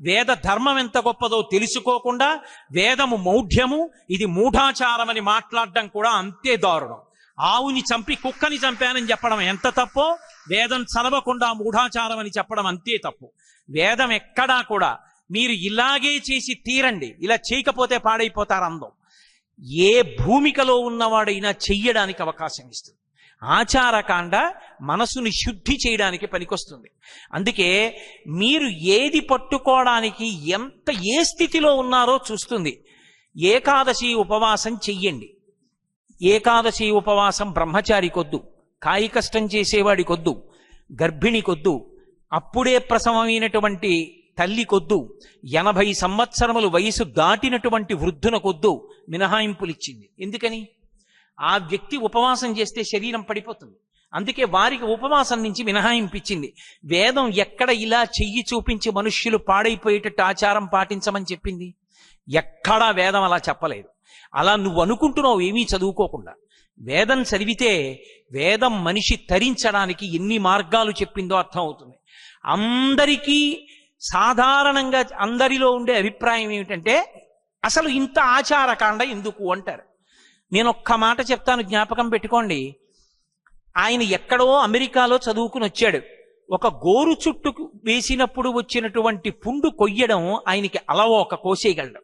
వేద ధర్మం ఎంత గొప్పదో తెలుసుకోకుండా, వేదము మౌఢ్యము, ఇది మూఢాచారమని మాట్లాడడం కూడా అంతే దారుణం. ఆవుని చంపి కుక్కని చంపానని చెప్పడం ఎంత తప్పో, వేదం చదవకుండా మూఢాచారం అని చెప్పడం అంతే తప్పు. వేదం ఎక్కడా కూడా మీరు ఇలాగే చేసి తీరండి, ఇలా చేయకపోతే పాడైపోతారు అందం, ఏ భూమికలో ఉన్నవాడైనా చెయ్యడానికి అవకాశం ఇస్తుంది. ఆచారకాండ మనసుని శుద్ధి చేయడానికి పనికొస్తుంది. అందుకే మీరు ఏది పట్టుకోవడానికి ఏ స్థితిలో ఉన్నారో చూస్తుంది. ఏకాదశి ఉపవాసం చెయ్యండి. ఏకాదశి ఉపవాసం బ్రహ్మచారికొద్దు, కాయి కష్టం చేసేవాడికొద్దు, గర్భిణికొద్దు, అప్పుడే ప్రసవమైనటువంటి తల్లికొద్దు, 80 సంవత్సరములు వయసు దాటినటువంటి వృద్ధునకొద్దు మినహాయింపులు ఇచ్చింది. ఎందుకని? ఆ వ్యక్తి ఉపవాసం చేస్తే శరీరం పడిపోతుంది. అందుకే వారికి ఉపవాసం నుంచి మినహాయింపించింది. వేదం ఎక్కడ ఇలా చెయ్యి చూపించి మనుష్యులు పాడైపోయేటట్టు ఆచారం పాటించమని చెప్పింది? ఎక్కడా వేదం అలా చెప్పలేదు. అలా నువ్వు అనుకుంటున్నావు ఏమీ చదువుకోకుండా. వేదం చదివితే వేదం మనిషి తరించడానికి ఎన్ని మార్గాలు చెప్పిందో అర్థం అవుతుంది. అందరికీ సాధారణంగా అందరిలో ఉండే అభిప్రాయం ఏమిటంటే అసలు ఇంత ఆచారకాండ ఎందుకు అంటారు. నేను ఒక్క మాట చెప్తాను, జ్ఞాపకం పెట్టుకోండి. ఆయన ఎక్కడో అమెరికాలో చదువుకుని వచ్చాడు. ఒక గోరు చుట్టు వేసినప్పుడు వచ్చినటువంటి పుండు కొయ్యడం ఆయనకి అలవోక, కోసేయగలడు.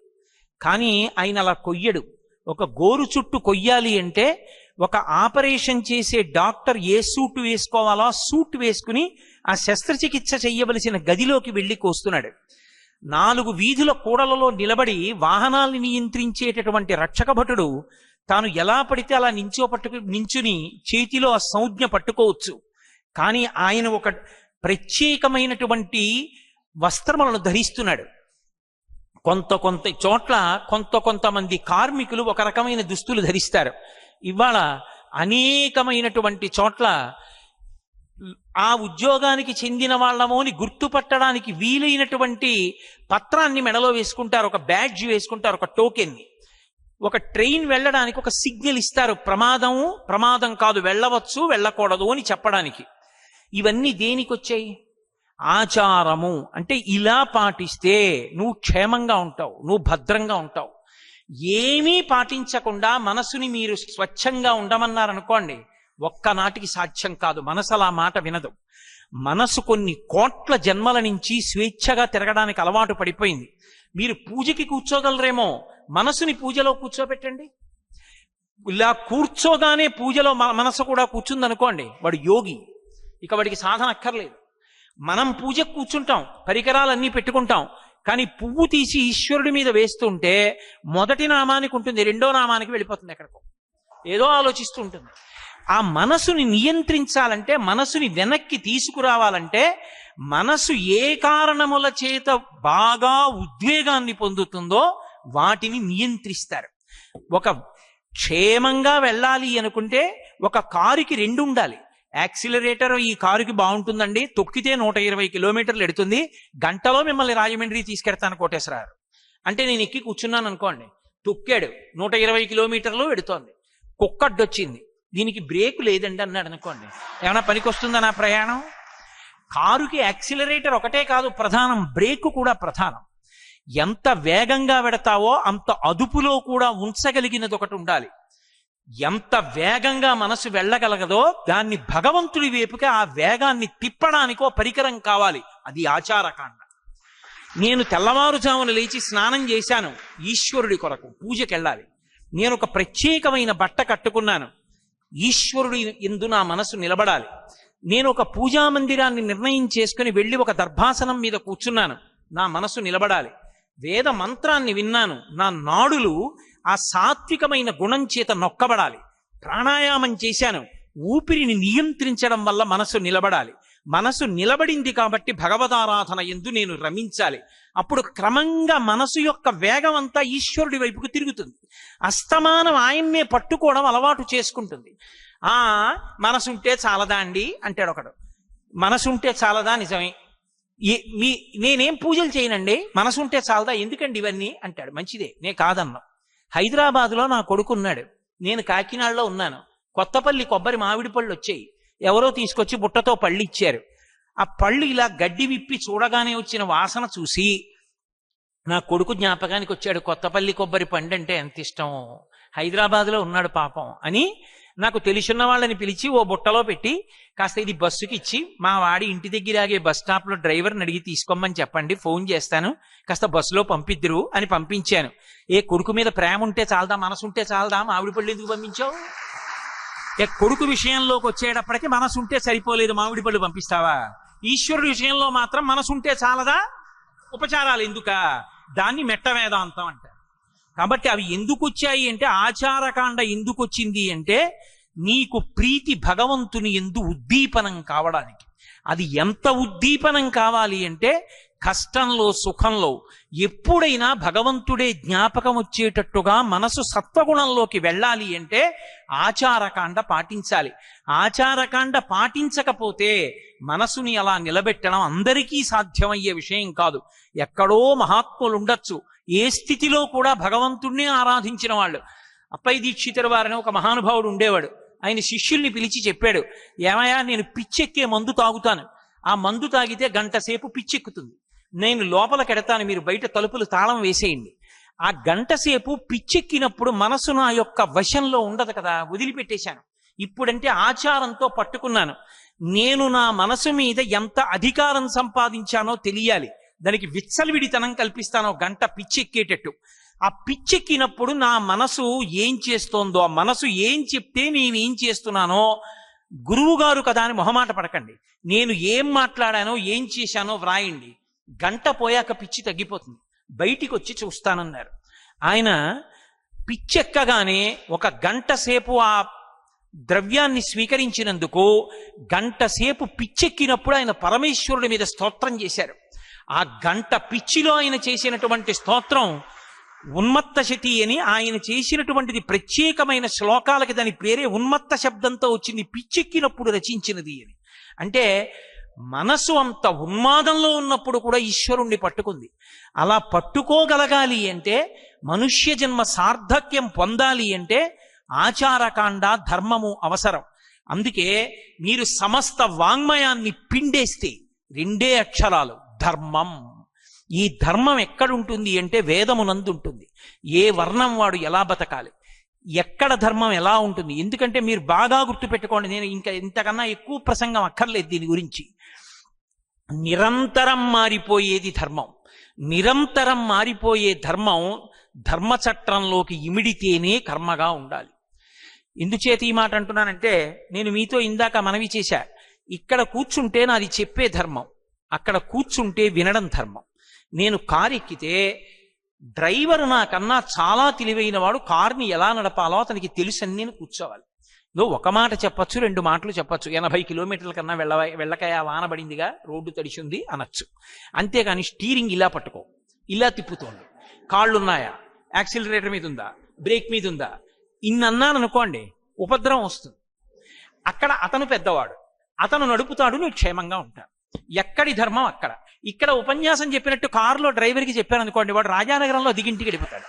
కానీ ఆయన అలా కొయ్యడు. ఒక గోరు చుట్టు కొయ్యాలి అంటే ఒక ఆపరేషన్ చేసే డాక్టర్ ఏ సూట్ వేసుకోవాలో ఆ సూట్ వేసుకుని ఆ శస్త్రచికిత్స చెయ్యవలసిన గదిలోకి వెళ్ళి కోస్తున్నాడు. 4 వీధుల కూడలలో నిలబడి వాహనాల్ని నియంత్రించేటటువంటి రక్షక భటుడు తాను ఎలా పడితే అలా నించుని చేతిలో ఆ సంజ్ఞ పట్టుకోవచ్చు. కానీ ఆయన ఒక ప్రత్యేకమైనటువంటి వస్త్రములను ధరిస్తున్నాడు. కొంత చోట్ల కొంతమంది కార్మికులు ఒక రకమైన దుస్తులు ధరిస్తారు. ఇవాళ అనేకమైనటువంటి చోట్ల ఆ ఉద్యోగానికి చెందిన వాళ్ళమో అని గుర్తుపట్టడానికి వీలైనటువంటి పత్రాన్ని మెడలో వేసుకుంటారు, ఒక బ్యాడ్జ్ వేసుకుంటారు, ఒక టోకెన్ని. ఒక ట్రైన్ వెళ్ళడానికి ఒక సిగ్నల్ ఇస్తారు, ప్రమాదం కాదు, వెళ్ళవచ్చు వెళ్ళకూడదు అని చెప్పడానికి. ఇవన్నీ దేనికి వచ్చాయి? ఆచారము అంటే ఇలా పాటిస్తే నువ్వు క్షేమంగా ఉంటావు, నువ్వు భద్రంగా ఉంటావు. ఏమీ పాటించకుండా మనసుని మీరు స్వచ్ఛంగా ఉండమన్నారనుకోండి, ఒక్కనాటికి సాధ్యం కాదు. మనసు అలా మాట వినదు. మనసు కొన్ని కోట్ల జన్మల నుంచి స్వేచ్ఛగా తిరగడానికి అలవాటు పడిపోయింది. మీరు పూజకి కూర్చోగలరేమో, మనసుని పూజలో కూర్చోబెట్టండి. ఇలా కూర్చోగానే పూజలో మనసు కూడా కూర్చుందనుకోండి, వాడు యోగి, ఇక వాడికి సాధన అక్కర్లేదు. మనం పూజకు కూర్చుంటాం, పరికరాలన్నీ పెట్టుకుంటాం, కానీ పువ్వు తీసి ఈశ్వరుడి మీద వేస్తుంటే మొదటి నామానికి ఉంటుంది, రెండో నామానికి వెళ్ళిపోతుంది, ఎక్కడికో ఏదో ఆలోచిస్తూ ఉంటుంది. ఆ మనసుని నియంత్రించాలంటే, మనసుని వెనక్కి తీసుకురావాలంటే మనసు ఏ కారణముల చేత బాగా ఉద్వేగాన్ని పొందుతుందో వాటిని నియంత్రిస్తారు. ఒక క్షేమంగా వెళ్ళాలి అనుకుంటే ఒక కారుకి రెండు ఉండాలి. యాక్సిలరేటర్ ఈ కారుకి బాగుంటుందండి, తొక్కితే 120 కిలోమీటర్లు ఎడుతుంది, గంటలో మిమ్మల్ని రాజమండ్రి తీసుకెడతాను కోటేశ్వరరావు అంటే నేను ఎక్కి కూర్చున్నాను అనుకోండి, తొక్కాడు 120 కిలోమీటర్లు ఎడుతోంది, కుక్క అడ్డొచ్చింది, దీనికి బ్రేక్ లేదండి అన్నాడు అనుకోండి, ఏమైనా పనికి వస్తుందా నా ప్రయాణం? కారుకి యాక్సిలరేటర్ ఒకటే కాదు ప్రధానం, బ్రేక్ కూడా ప్రధానం. ఎంత వేగంగా వెడతావో అంత అదుపులో కూడా ఉంచగలిగినది ఒకటి ఉండాలి. ఎంత వేగంగా మనసు వెళ్ళగలగదో దాన్ని భగవంతుడి వైపుకి ఆ వేగాన్ని తిప్పడానికి ఓ పరికరం కావాలి, అది ఆచారకాండ. నేను తెల్లవారుజామున లేచి స్నానం చేశాను, ఈశ్వరుడి కొరకు పూజకి వెళ్ళాలి, నేను ఒక ప్రత్యేకమైన బట్ట కట్టుకున్నాను, ఈశ్వరుడి యందు నా మనసు నిలబడాలి, నేను ఒక పూజా మందిరాన్ని నిర్ణయం చేసుకుని వెళ్ళి ఒక దర్భాసనం మీద కూర్చున్నాను, నా మనసు నిలబడాలి, వేద మంత్రాన్ని విన్నాను, నా నాడులు ఆ సాత్వికమైన గుణం చేత నొక్కబడాలి, ప్రాణాయామం చేశాను, ఊపిరిని నియంత్రించడం వల్ల మనసు నిలబడాలి, మనసు నిలబడింది కాబట్టి భగవదారాధన యందు నేను రమించాలి. అప్పుడు క్రమంగా మనసు యొక్క వేగం అంతా ఈశ్వరుడి వైపుకు తిరుగుతుంది, అస్తమానం ఆయన్నే పట్టుకోవడం అలవాటు చేసుకుంటుంది. మనసుంటే చాలదా అండి అంటాడు ఒకడు, మనసుంటే చాలదా? నిజమే, నేనేం పూజలు చేయనండి, మనసుంటే చాలదా, ఎందుకండి ఇవన్నీ అంటాడు. మంచిదే, నే కాదన్నా. హైదరాబాద్లో నా కొడుకున్నాడు, నేను కాకినాడలో ఉన్నాను, కొత్తపల్లి కొబ్బరి మామిడి పళ్ళు వచ్చాయి, ఎవరో తీసుకొచ్చి బుట్టతో పళ్ళు ఇచ్చారు. ఆ పళ్ళు ఇలా గడ్డి విప్పి చూడగానే వచ్చిన వాసన చూసి నా కొడుకు జ్ఞాపకానికి వచ్చాడు, కొత్తపల్లి కొబ్బరి పండు అంటే ఎంత ఇష్టం, హైదరాబాద్లో ఉన్నాడు పాపం అని నాకు తెలిసిన వాళ్ళని పిలిచి ఓ బుట్టలో పెట్టి కాస్త ఇది బస్సుకి ఇచ్చి, మా వాడి ఇంటి దగ్గర బస్ స్టాప్లో డ్రైవర్ని అడిగి తీసుకోమని చెప్పండి, ఫోన్ చేస్తాను, కాస్త బస్సులో పంపిద్దురు అని పంపించాను. ఏ కొడుకు మీద ప్రేమ ఉంటే చాలదా, మనసు ఉంటే చాలదా, మామిడి పళ్ళు ఎందుకు పంపించావు? కొడుకు విషయంలోకి వచ్చేటప్పటికి మనసు ఉంటే సరిపోలేదు, మామిడి పళ్ళు పంపిస్తావా? ఈశ్వరుడి విషయంలో మాత్రం మనసు ఉంటే చాలదా, ఉపచారాలు ఎందుకా? దాన్ని మెట్ట వేదాంతం అంటారు. కాబట్టి అవి ఎందుకు వచ్చాయి అంటే, ఆచారకాండ ఎందుకు వచ్చింది అంటే నీకు ప్రీతి భగవంతుని యందు ఉద్దీపనం కావడానికి. అది ఎంత ఉద్దీపనం కావాలి అంటే కష్టంలో సుఖంలో ఎప్పుడైనా భగవంతుడే జ్ఞాపకం వచ్చేటట్టుగా మనసు సత్వగుణంలోకి వెళ్ళాలి అంటే ఆచారకాండ పాటించాలి. ఆచారకాండ పాటించకపోతే మనసుని అలా నిలబెట్టడం అందరికీ సాధ్యమయ్యే విషయం కాదు. ఎక్కడో మహాత్ములు ఉండొచ్చు, ఏ స్థితిలో కూడా భగవంతుణ్ణి ఆరాధించిన వాళ్ళు. అప్పయ్య దీక్షితుల వారని ఒక మహానుభావుడు ఉండేవాడు. ఆయన శిష్యుల్ని పిలిచి చెప్పాడు, ఏమయ్యా నేను పిచ్చెక్కే మందు తాగుతాను, ఆ మందు తాగితే గంట సేపు పిచ్చెక్కుతుంది, నేను లోపలికెడతాను, మీరు బయట తలుపులు తాళం వేసేయండి. ఆ గంట సేపు పిచ్చెక్కినప్పుడు మనసు నా యొక్క వశంలో ఉండదు కదా, వదిలిపెట్టేశాను. ఇప్పుడంటే ఆచారంతో పట్టుకున్నాను, నేను నా మనసు మీద ఎంత అధికారం సంపాదించానో తెలియాలి, దానికి విచ్చలవిడితనం కల్పిస్తానో గంట పిచ్చెక్కేటట్టు. ఆ పిచ్చెక్కినప్పుడు నా మనసు ఏం చేస్తోందో, ఆ మనసు ఏం చెప్తే నేనేం చేస్తున్నానో, గురువు గారు కదా అని మొహమాట పడకండి, నేను ఏం మాట్లాడానో ఏం చేశానో వ్రాయండి, గంట పోయాక పిచ్చి తగ్గిపోతుంది, బయటికి వచ్చి చూస్తానన్నారు. ఆయన పిచ్చెక్కగానే ఒక గంట సేపు ఆ ద్రవ్యాన్ని స్వీకరించినందుకు గంట సేపు పిచ్చెక్కినప్పుడు ఆయన పరమేశ్వరుడి మీద స్తోత్రం చేశారు. ఆ గంట పిచ్చిలో ఆయన చేసినటువంటి స్తోత్రం ఉన్మత్త శతి అని, ఆయన చేసినటువంటిది ప్రత్యేకమైన శ్లోకాలకి దాని పేరే ఉన్మత్త శబ్దంతో వచ్చింది, పిచ్చెక్కినప్పుడు రచించినది అని. అంటే మనసు అంత ఉన్మాదంలో ఉన్నప్పుడు కూడా ఈశ్వరుణ్ణి పట్టుకుంది. అలా పట్టుకోగలగాలి అంటే, మనుష్య జన్మ సార్థక్యం పొందాలి అంటే ఆచారకాండ ధర్మము అవసరం. అందుకే మీరు సమస్త వాంగ్మయాన్ని పిండేస్తే రెండే అక్షరాలు ధర్మం. ఈ ధర్మం ఎక్కడుంటుంది అంటే వేదమునందు ఉంటుంది. ఏ వర్ణం వాడు ఎలా బతకాలి, ఎక్కడ ధర్మం ఎలా ఉంటుంది. ఎందుకంటే మీరు బాగా గుర్తుపెట్టుకోండి, నేను ఇంకా ఇంతకన్నా ఎక్కువ ప్రసంగం అక్కర్లేదు దీని గురించి. నిరంతరం మారిపోయేది ధర్మం. నిరంతరం మారిపోయే ధర్మం ధర్మచట్రంలోకి ఇమిడితేనే కర్మగా ఉండాలి. ఎందుచేత ఈ మాట అంటున్నానంటే, నేను మీతో ఇందాక మనవి చేశా, ఇక్కడ కూర్చుంటే నాది చెప్పే ధర్మం, అక్కడ కూర్చుంటే వినడం ధర్మం. నేను కారు ఎక్కితే డ్రైవర్ నాకన్నా చాలా తెలివైన వాడు, కారుని ఎలా నడపాలో అతనికి తెలుసని నేను కూర్చోవాలి. ఒక మాట చెప్పచ్చు, 2 మాటలు చెప్పచ్చు. 80 కిలోమీటర్ల కన్నా వెళ్ళకాయ వాన పడిందిగా, రోడ్డు తడిచింది అనొచ్చు. అంతేగాని స్టీరింగ్ ఇలా పట్టుకో, ఇలా తిప్పుతోంది, కాళ్ళున్నాయా, యాక్సిలరేటర్ మీద ఉందా, బ్రేక్ మీద ఉందా, ఇన్నన్నాను అనుకోండి, ఉపద్రవం వస్తుంది. అక్కడ అతను పెద్దవాడు, అతను నడుపుతాడు, నీ క్షేమంగా ఉంటాడు. ఎక్కడి ధర్మం అక్కడ. ఇక్కడ ఉపన్యాసం చెప్పినట్టు కారులో డ్రైవర్కి చెప్పాను అనుకోండి, వాడు రాజానగరంలో దిగింటికి గడిపుతాడు.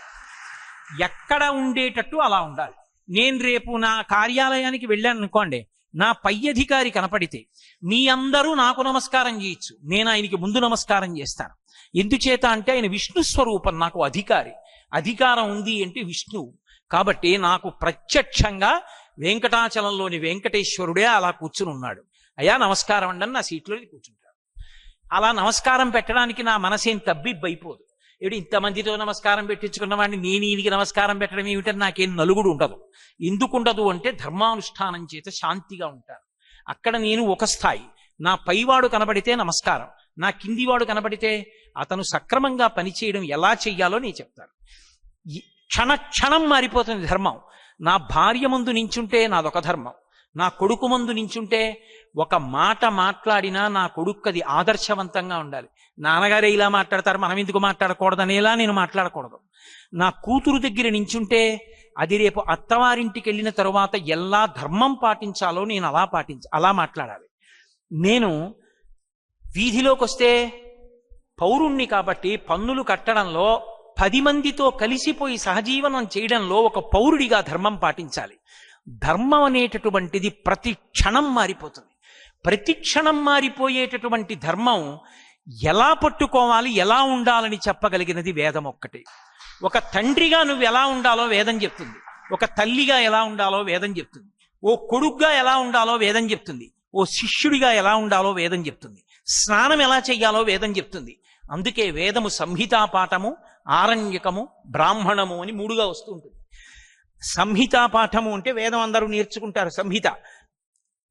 ఎక్కడ ఉండేటట్టు అలా ఉండాలి. నేను రేపు నా కార్యాలయానికి వెళ్ళాను అనుకోండి, నా పై అధికారి కనపడితే మీ అందరూ నాకు నమస్కారం చేయొచ్చు, నేను ఆయనకి ముందు నమస్కారం చేస్తాను. ఎందుచేత అంటే ఆయన విష్ణు స్వరూపం, నాకు అధికారం ఉంది అంటే విష్ణువు. కాబట్టి నాకు ప్రత్యక్షంగా వెంకటాచలంలోని వెంకటేశ్వరుడే అలా కూర్చుని ఉన్నాడు. అయ్యా నమస్కారం అండి అని నా సీట్లో కూర్చుంటాడు. అలా నమస్కారం పెట్టడానికి నా మనసేం తబ్బిబ్బైపోదు. ఏడు ఇంతమందితో నమస్కారం పెట్టించుకున్న వాడిని నేను ఈయనకి నమస్కారం పెట్టడం ఏమిటని నాకేం నలుగుడు ఉండదు. ఎందుకుండదు అంటే ధర్మానుష్ఠానం చేత శాంతిగా ఉంటాను. అక్కడ నేను ఒక స్థాయి, నా పైవాడు కనబడితే నమస్కారం, నా కిందివాడు కనబడితే అతను సక్రమంగా పనిచేయడం ఎలా చెయ్యాలో నేను చెప్తాను. క్షణం మారిపోతుంది ధర్మం. నా భార్య ముందు నించుంటే నాదొక ధర్మం, నా కొడుకు ముందు నించుంటే ఒక మాట మాట్లాడినా నా కొడుకు అది ఆదర్శవంతంగా ఉండాలి. నాన్నగారే ఇలా మాట్లాడతారు, మనం ఎందుకు మాట్లాడకూడదనేలా నేను మాట్లాడకూడదు. నా కూతురు దగ్గర నించుంటే అది రేపు అత్తవారింటికి వెళ్ళిన తరువాత ఎలా ధర్మం పాటించాలో నేను అలా మాట్లాడాలి. నేను వీధిలోకి వస్తే పౌరుణ్ణి కాబట్టి పన్నులు కట్టడంలో, 10 మందితో కలిసిపోయి సహజీవనం చేయడంలో ఒక పౌరుడిగా ధర్మం పాటించాలి. ధర్మం అనేటటువంటిది ప్రతి క్షణం మారిపోతుంది. ప్రతి క్షణం మారిపోయేటటువంటి ధర్మం ఎలా పట్టుకోవాలి, ఎలా ఉండాలని చెప్పగలిగినది వేదం ఒక్కటే. ఒక తండ్రిగా నువ్వు ఎలా ఉండాలో వేదం చెప్తుంది, ఒక తల్లిగా ఎలా ఉండాలో వేదం చెప్తుంది, ఓ కొడుగ్గా ఎలా ఉండాలో వేదం చెప్తుంది, ఓ శిష్యుడిగా ఎలా ఉండాలో వేదం చెప్తుంది, స్నానం ఎలా చెయ్యాలో వేదం చెప్తుంది. అందుకే వేదము సంహితా పాఠము, ఆరణ్యకము, బ్రాహ్మణము అని 3గా వస్తూ ఉంటుంది. సంహితా పాఠము అంటే వేదం అందరూ నేర్చుకుంటారు. సంహిత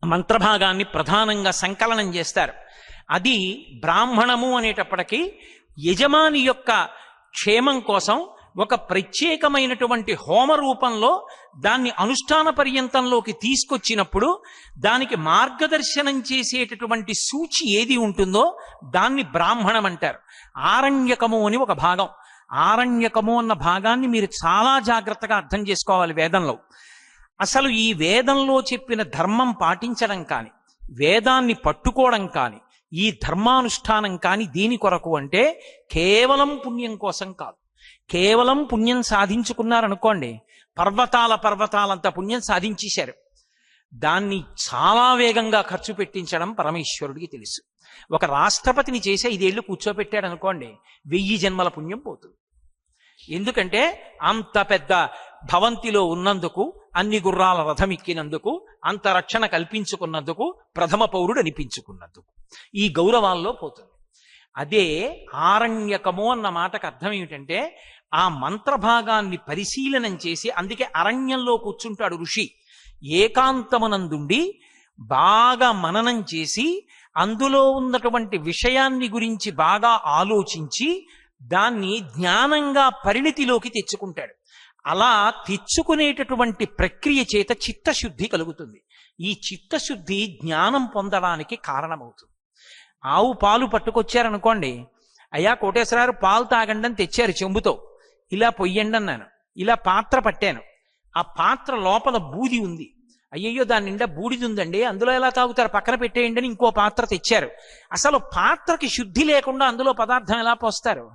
మంత్రభాగాన్ని ప్రధానంగా సంకలనం చేస్తారు. అది బ్రాహ్మణము అనేటప్పటికీ యజమాని యొక్క క్షేమం కోసం ఒక ప్రత్యేకమైనటువంటి హోమ రూపంలో దాన్ని అనుష్ఠాన పర్యంతంలోకి తీసుకొచ్చినప్పుడు దానికి మార్గదర్శనం చేసేటటువంటి సూచి ఏది ఉంటుందో దాన్ని బ్రాహ్మణం అంటారు. ఆరణ్యకము అని ఒక భాగం. ఆరణ్యకము అన్న భాగాన్ని మీరు చాలా జాగ్రత్తగా అర్థం చేసుకోవాలి. వేదంలో అసలు ఈ వేదంలో చెప్పిన ధర్మం పాటించడం కానీ, వేదాన్ని పట్టుకోవడం కానీ, ఈ ధర్మానుష్ఠానం కానీ దేని కొరకు అంటే కేవలం పుణ్యం కోసం కాదు. కేవలం పుణ్యం సాధించుకున్నారనుకోండి, పర్వతాలంత పుణ్యం సాధించేశారు. దాన్ని చాలా వేగంగా ఖర్చు పెట్టించడం పరమేశ్వరుడికి తెలుసు. ఒక రాష్ట్రపతిని చేసి 5 ఏళ్ళు కూర్చోబెట్టాడు అనుకోండి, 1000 జన్మల పుణ్యం పోతుంది. ఎందుకంటే అంత పెద్ద భవంతిలో ఉన్నందుకు, అన్ని గుర్రాల రథం ఎక్కినందుకు, అంత రక్షణ కల్పించుకున్నందుకు, ప్రథమ పౌరుడు అనిపించుకున్నందుకు ఈ గౌరవాల్లో పోతుంది. అదే ఆరణ్యకము అన్న మాటకు అర్థం ఏమిటంటే ఆ మంత్రభాగాన్ని పరిశీలనం చేసి, అందుకే అరణ్యంలో కూర్చుంటాడు ఋషి, ఏకాంతమునందుండి బాగా మననం చేసి అందులో ఉన్నటువంటి విషయాన్ని గురించి బాగా ఆలోచించి దాన్ని జ్ఞానంగా పరిణితిలోకి తెచ్చుకుంటాడు. అలా తెచ్చుకునేటటువంటి ప్రక్రియ చేత చిత్తశుద్ధి కలుగుతుంది. ఈ చిత్తశుద్ధి జ్ఞానం పొందడానికి కారణమవుతుంది. ఆవు పాలు పట్టుకొచ్చారనుకోండి, అయ్యా కోటేశ్వరారు పాలు తాగండి అని తెచ్చారు చెంబుతో, ఇలా పొయ్యండి అన్నాను, ఇలా పాత్ర పట్టాను, ఆ పాత్ర లోపల బూది ఉంది, అయ్యయ్యో దాని నిండా బూడిది ఉందండి, అందులో ఎలా తాగుతారు, పక్కన పెట్టేయండి అని ఇంకో పాత్ర తెచ్చారు. అసలు పాత్రకి శుద్ధి లేకుండా అందులో పదార్థం ఎలా పోస్తారు?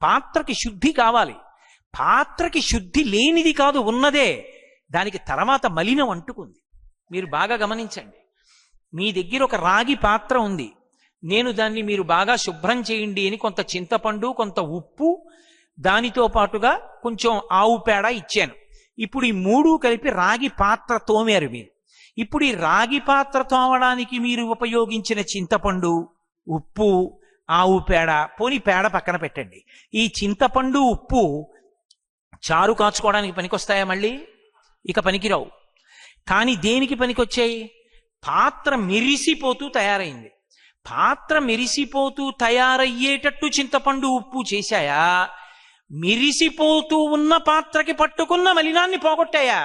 పాత్రకి శుద్ధి కావాలి. పాత్రకి శుద్ధి లేనిది కాదు, ఉన్నదే. దానికి తర్వాత మలినం అంటుకుంది. మీరు బాగా గమనించండి. మీ దగ్గర ఒక రాగి పాత్ర ఉంది, నేను దాన్ని మీరు బాగా శుభ్రం చేయండి అని కొంత చింతపండు, కొంత ఉప్పు, దానితో పాటుగా కొంచెం ఆవు పేడ ఇచ్చాను. ఇప్పుడు ఈ 3 కలిపి రాగి పాత్ర తోమారు మీరు. ఇప్పుడు ఈ రాగి పాత్ర తోమడానికి మీరు ఉపయోగించిన చింతపండు, ఉప్పు, ఆవు పేడ, పోని పేడ పక్కన పెట్టండి. ఈ చింతపండు, ఉప్పు చారు కాచుకోవడానికి పనికొస్తాయా? మళ్ళీ ఇక పనికిరావు. కానీ దేనికి పనికొచ్చాయి? పాత్ర మెరిసిపోతూ తయారైంది. పాత్ర మెరిసిపోతూ తయారయ్యేటట్టు చింతపండు, ఉప్పు చేశాయా? మెరిసిపోతూ ఉన్న పాత్రకి పట్టుకున్న మలినాన్ని పోగొట్టాయా?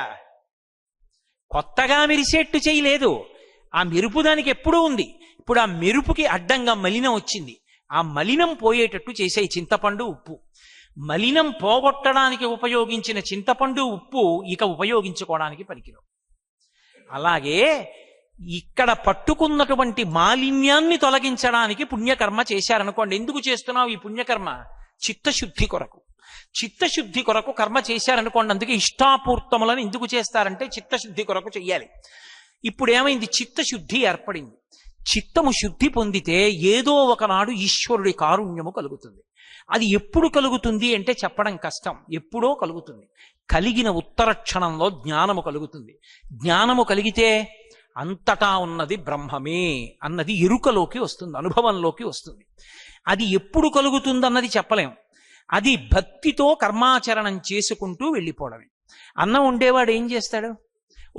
కొత్తగా మెరిసేట్టు చేయలేదు. ఆ మెరుపు దానికి ఎప్పుడూ ఉంది. ఇప్పుడు ఆ మెరుపుకి అడ్డంగా మలినం వచ్చింది. ఆ మలినం పోయేటట్టు చేసే చింతపండు ఉప్పు. మలినం పోగొట్టడానికి ఉపయోగించిన చింతపండు ఉప్పు ఇక ఉపయోగించుకోవడానికి పనికిరావు. అలాగే ఇక్కడ పట్టుకున్నటువంటి మాలిన్యాన్ని తొలగించడానికి పుణ్యకర్మ చేశారనుకోండి. ఎందుకు చేస్తున్నావు ఈ పుణ్యకర్మ? చిత్తశుద్ధి కొరకు. చిత్తశుద్ధి కొరకు కర్మ చేశారనుకోండి. అందుకే ఇష్టాపూర్తములను ఎందుకు చేస్తారంటే చిత్తశుద్ధి కొరకు చెయ్యాలి. ఇప్పుడు ఏమైంది? చిత్తశుద్ధి ఏర్పడింది. చిత్తము శుద్ధి పొందితే ఏదో ఒకనాడు ఈశ్వరుడి కారుణ్యము కలుగుతుంది. అది ఎప్పుడు కలుగుతుంది అంటే చెప్పడం కష్టం. ఎప్పుడో కలుగుతుంది. కలిగిన ఉత్తర క్షణంలో జ్ఞానము కలుగుతుంది. జ్ఞానము కలిగితే అంతటా ఉన్నది బ్రహ్మమే అన్నది ఎరుకలోకి వస్తుంది, అనుభవంలోకి వస్తుంది. అది ఎప్పుడు కలుగుతుంది అన్నది చెప్పలేం. అది భక్తితో కర్మాచరణం చేసుకుంటూ వెళ్ళిపోవడమే. అన్నం ఉండేవాడు ఏం చేస్తాడు?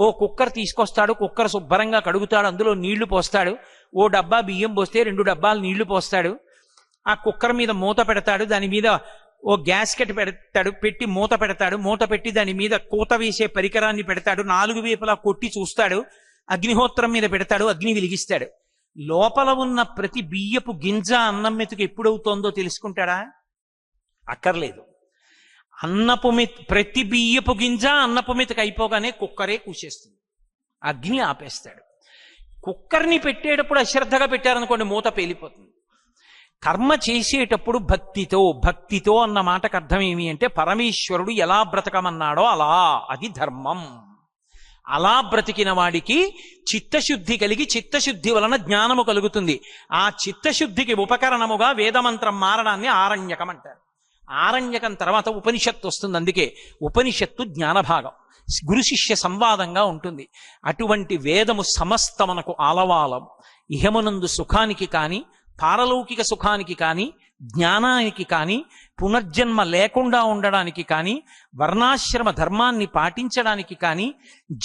ఓ కుక్కర్ తీసుకొస్తాడు, కుక్కర్ శుభ్రంగా కడుగుతాడు, అందులో నీళ్లు పోస్తాడు. ఓ డబ్బా బియ్యం పోస్తే 2 డబ్బాలు నీళ్లు పోస్తాడు. ఆ కుక్కర్ మీద మూత పెడతాడు, దాని మీద ఓ గ్యాస్కెట్ పెడతాడు, పెట్టి మూత పెడతాడు. మూత పెట్టి దాని మీద కూత వేసే పరికరాన్ని పెడతాడు. 4 వైపులా కొట్టి చూస్తాడు. అగ్నిహోత్రం మీద పెడతాడు, అగ్ని వెలిగిస్తాడు. లోపల ఉన్న ప్రతి బియ్యపు గింజ అన్నం మెతుకు ఎప్పుడవుతోందో తెలుసుకుంటాడా? అక్కర్లేదు. ప్రతి బియ్యపు గింజ అన్నపు మెతుకు అయిపోగానే కుక్కరే కూసేస్తుంది, అగ్ని ఆపేస్తాడు. కుక్కర్ని పెట్టేటప్పుడు అశ్రద్ధగా పెట్టారనుకోండి, మూత పేలిపోతుంది. కర్మ చేసేటప్పుడు భక్తితో అన్న మాటకు అర్థం ఏమి అంటే పరమేశ్వరుడు ఎలా బ్రతకమన్నాడో అలా, అది ధర్మం. అలా బ్రతికిన వాడికి చిత్తశుద్ధి కలిగి చిత్తశుద్ధి వలన జ్ఞానము కలుగుతుంది. ఆ చిత్తశుద్ధికి ఉపకరణముగా వేదమంత్రం మారడాన్ని ఆరణ్యకం అంటారు. ఆరణ్యకం తర్వాత ఉపనిషత్తు వస్తుంది. అందుకే ఉపనిషత్తు జ్ఞానభాగం, గురు శిష్య సంవాదంగా ఉంటుంది. అటువంటి వేదము సమస్తమునకు ఆలవాలం. ఇహమునందు సుఖానికి కానీ, పారలౌకిక సుఖానికి కానీ, జ్ఞానానికి కానీ, పునర్జన్మ లేకుండా ఉండడానికి కానీ, వర్ణాశ్రమ ధర్మాన్ని పాటించడానికి కానీ,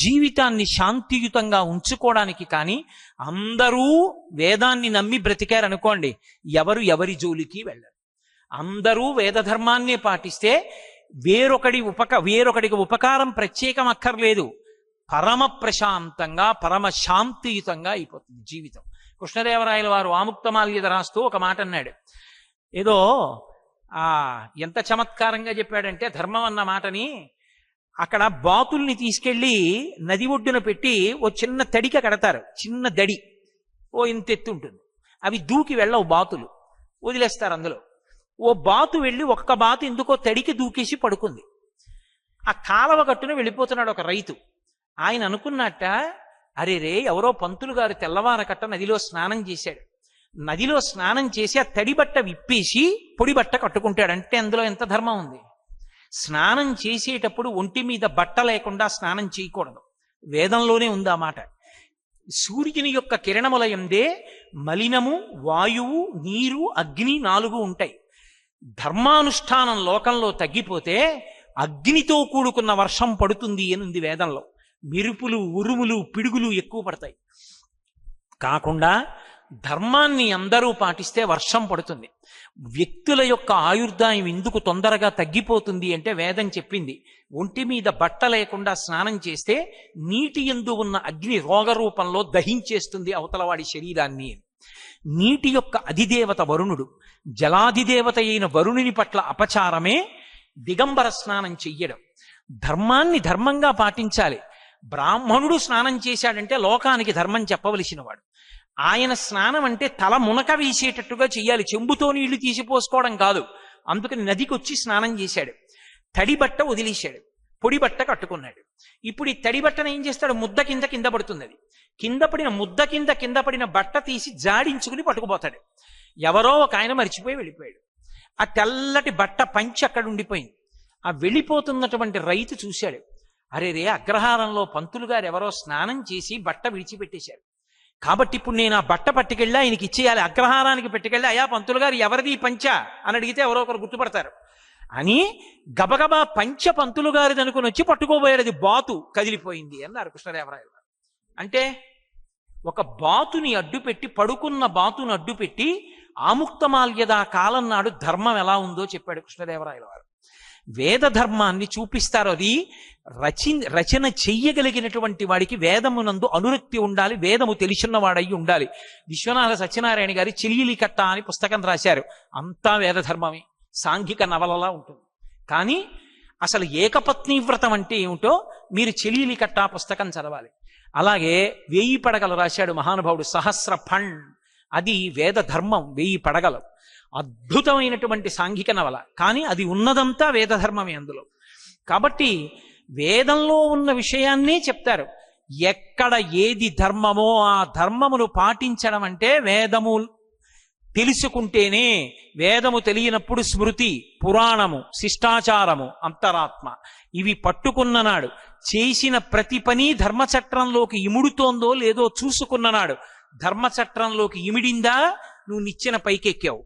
జీవితాన్ని శాంతియుతంగా ఉంచుకోవడానికి కానీ, అందరూ వేదాన్ని నమ్మి బ్రతికారనుకోండి, ఎవరి జోలికి వెళ్ళరు. అందరూ వేదధర్మాన్నే పాటిస్తే వేరొకడికి ఉపకారం ప్రత్యేకం అక్కర్లేదు. పరమ ప్రశాంతంగా, పరమ శాంతియుతంగా అయిపోతుంది జీవితం. కృష్ణదేవరాయల వారు ఆముక్తమాల్యద రాస్తూ ఒక మాట అన్నాడు. ఏదో ఎంత చమత్కారంగా చెప్పాడంటే ధర్మం అన్న మాటని, అక్కడ బాతుల్ని తీసుకెళ్లి నది ఒడ్డున పెట్టి ఓ చిన్న తడిక కడతారు. చిన్న దడి ఓ ఇంత ఎత్తు ఉంటుంది. అవి దూకి వెళ్ళవు, బాతులు వదిలేస్తారు అందులో. ఓ బాతు వెళ్ళి ఒక్క బాతు ఎందుకో తడికి దూకేసి పడుకుంది. ఆ కాలవ గట్టున వెళ్ళిపోతున్నాడు ఒక రైతు. ఆయన అనుకున్నట్ట, అరే రే, ఎవరో పంతులు గారు తెల్లవారకట్ట నదిలో స్నానం చేశాడు. నదిలో స్నానం చేసి ఆ తడి బట్ట విప్పేసి పొడి బట్ట కట్టుకుంటాడు. అంటే అందులో ఎంత ధర్మం ఉంది? స్నానం చేసేటప్పుడు ఒంటి మీద బట్ట లేకుండా స్నానం చేయకూడదు. వేదంలోనే ఉంది ఆ మాట. సూర్యుని యొక్క కిరణములయందే మలినము, వాయువు, నీరు, అగ్ని 4 ఉంటాయి. ధర్మానుష్ఠానం లోకంలో తగ్గిపోతే అగ్నితో కూడుకున్న వర్షం పడుతుంది అని ఉంది వేదంలో. మెరుపులు, ఉరుములు, పిడుగులు ఎక్కువ పడతాయి. కాకుండా ధర్మాన్ని అందరూ పాటిస్తే వర్షం పడుతుంది. వ్యక్తుల యొక్క ఆయుర్దాయం ఎందుకు తొందరగా తగ్గిపోతుంది అంటే వేదం చెప్పింది, ఒంటి మీద బట్ట లేకుండా స్నానం చేస్తే నీటి యందు ఉన్న అగ్ని రోగ రూపంలో దహించేస్తుంది అవతలవాడి శరీరాన్ని. నీటి యొక్క అధిదేవత వరుణుడు. జలాధిదేవత అయిన వరుణుని పట్ల అపచారమే దిగంబర స్నానం చెయ్యడం. ధర్మాన్ని ధర్మంగా పాటించాలి. బ్రాహ్మణుడు స్నానం చేశాడంటే లోకానికి ధర్మం చెప్పవలసిన వాడు. ఆయన స్నానం అంటే తల మునక వేసేటట్టుగా చెయ్యాలి, చెంబుతో నీళ్లు తీసిపోసుకోవడం కాదు. అందుకని నదికి వచ్చి స్నానం చేశాడు. తడి బట్ట వదిలేశాడు, పొడి బట్ట కట్టుకున్నాడు. ఇప్పుడు ఈ తడి బట్టను ఏం చేస్తాడు? ముద్ద కింద పడుతుంది. అది కింద పడిన ముద్ద కింద పడిన బట్ట తీసి జాడించుకుని పట్టుకుపోతాడు. ఎవరో ఒక ఆయన మరిచిపోయి వెళ్ళిపోయాడు. ఆ తెల్లటి బట్ట పంచి అక్కడ ఉండిపోయింది. ఆ వెళ్ళిపోతున్నటువంటి రైతు చూశాడు, అరే రే, అగ్రహారంలో పంతులు గారు ఎవరో స్నానం చేసి బట్ట విడిచిపెట్టేశారు. కాబట్టి ఇప్పుడు నేను ఆ బట్ట పట్టుకెళ్ళి ఆయనకి ఇచ్చేయాలి. అగ్రహారానికి పెట్టుకెళ్ళి, అయ్యా పంతులు గారు ఎవరిది పంచ అని అడిగితే ఎవరో ఒకరు గుర్తుపడతారు అని గబగబా పంచ పంతులు గారిది అనుకుని వచ్చి పట్టుకోబోయాడు. అది బాతు కదిలిపోయింది అన్నారు కృష్ణదేవరాయలు. అంటే ఒక బాతుని అడ్డుపెట్టి, పడుకున్న బాతును అడ్డుపెట్టి ఆముక్తమాల్యద కాలం నాడు ధర్మం ఎలా ఉందో చెప్పాడు కృష్ణదేవరాయల వారు. వేద ధర్మాన్ని చూపిస్తారు. అది రచన చెయ్యగలిగినటువంటి వాడికి వేదమునందు అనురక్తి ఉండాలి, వేదము తెలిసినవాడయి ఉండాలి. విశ్వనాథ సత్యనారాయణ గారి చెలియలి కట్ట అని పుస్తకం రాశారు. అంతా వేద ధర్మమే, సాంఘిక నవలలా ఉంటుంది. కానీ అసలు ఏకపత్ని వ్రతం అంటే ఏమిటో మీరు చెలియలి కట్ట పుస్తకం చదవాలి. అలాగే 1000 పడగలు రాశాడు మహానుభావుడు, సహస్ర ఫండ్. అది వేద ధర్మం, 1000 పడగలు. అద్భుతమైనటువంటి సాంఘిక నవల. కానీ అది ఉన్నదంతా వేదధర్మమే అందులో. కాబట్టి వేదంలో ఉన్న విషయాన్నే చెప్తారు. ఎక్కడ ఏది ధర్మమో ఆ ధర్మమును పాటించడం అంటే వేదము తెలుసుకుంటేనే. వేదము తెలియనప్పుడు స్మృతి, పురాణము, శిష్టాచారము, అంతరాత్మ ఇవి పట్టుకున్ననాడు చేసిన ప్రతి పని ధర్మచట్రంలోకి ఇముడుతోందో లేదో చూసుకున్ననాడు. ధర్మచట్రంలోకి ఇమిడిందా నువ్వు నిచ్చెన పైకెక్కావు,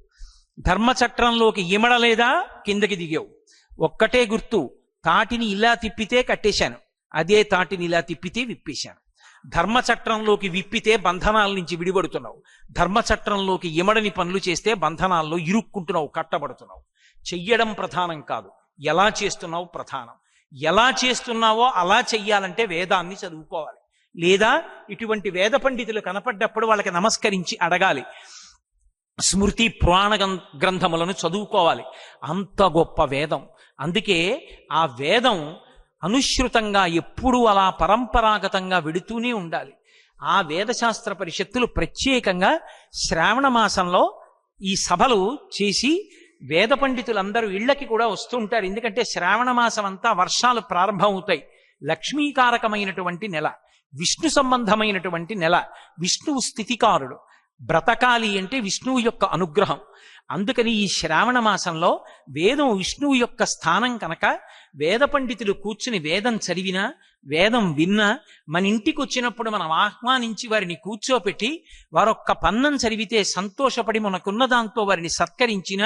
ధర్మచట్రంలోకి ఇమడలేదా కిందకి దిగావు. ఒక్కటే గుర్తు, తాటిని ఇలా తిప్పితే కట్టేశాను, అదే తాటిని ఇలా తిప్పితే విప్పేశాను. ధర్మచట్రంలోకి విప్పితే బంధనాల నుంచి విడిపడుతున్నావు, ధర్మచట్రంలోకి ఇమడని పనులు చేస్తే బంధనాల్లో ఇరుక్కుంటున్నావు, కట్టబడుతున్నావు. చెయ్యడం ప్రధానం కాదు, ఎలా చేస్తున్నావు ప్రధానం. ఎలా చేస్తున్నావో అలా చెయ్యాలంటే వేదాన్ని చదువుకోవాలి. లేదా ఇటువంటి వేద పండితులు కనపడ్డప్పుడు వాళ్ళకి నమస్కరించి అడగాలి. స్మృతి పురాణ గ్రంథములను చదువుకోవాలి. అంత గొప్ప వేదం. అందుకే ఆ వేదం అనుశ్రుతంగా ఎప్పుడూ అలా పరంపరాగతంగా వెడుతూనే ఉండాలి. ఆ వేదశాస్త్ర పరిషత్తులు ప్రత్యేకంగా శ్రావణ మాసంలో ఈ సభలు చేసి వేద పండితులందరూ ఇళ్లకి కూడా వస్తుంటారు. ఎందుకంటే శ్రావణ మాసం అంతా వర్షాలు ప్రారంభమవుతాయి. లక్ష్మీకారకమైనటువంటి నెల, విష్ణు సంబంధమైనటువంటి నెల. విష్ణువు స్థితికారుడు. బ్రతకాలి అంటే విష్ణువు యొక్క అనుగ్రహం. అందుకని ఈ శ్రావణ మాసంలో వేదం విష్ణువు యొక్క స్థానం కనుక వేద పండితులు కూర్చుని వేదం చదివినా, వేదం విన్నా, మన ఇంటికి వచ్చినప్పుడు మనం ఆహ్వానించి వారిని కూర్చోపెట్టి వారొక్క పన్నం చదివితే సంతోషపడి మనకున్న దాంతో వారిని సత్కరించిన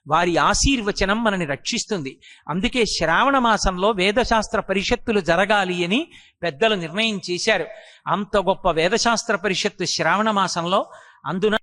వారి ఆశీర్వచనం మనని రక్షిస్తుంది. అందుకే శ్రావణ మాసంలో వేదశాస్త్ర పరిషత్తులు జరగాలి అని పెద్దలు నిర్ణయం చేశారు. అంత గొప్ప వేదశాస్త్ర పరిషత్తు శ్రావణ మాసంలో. అందున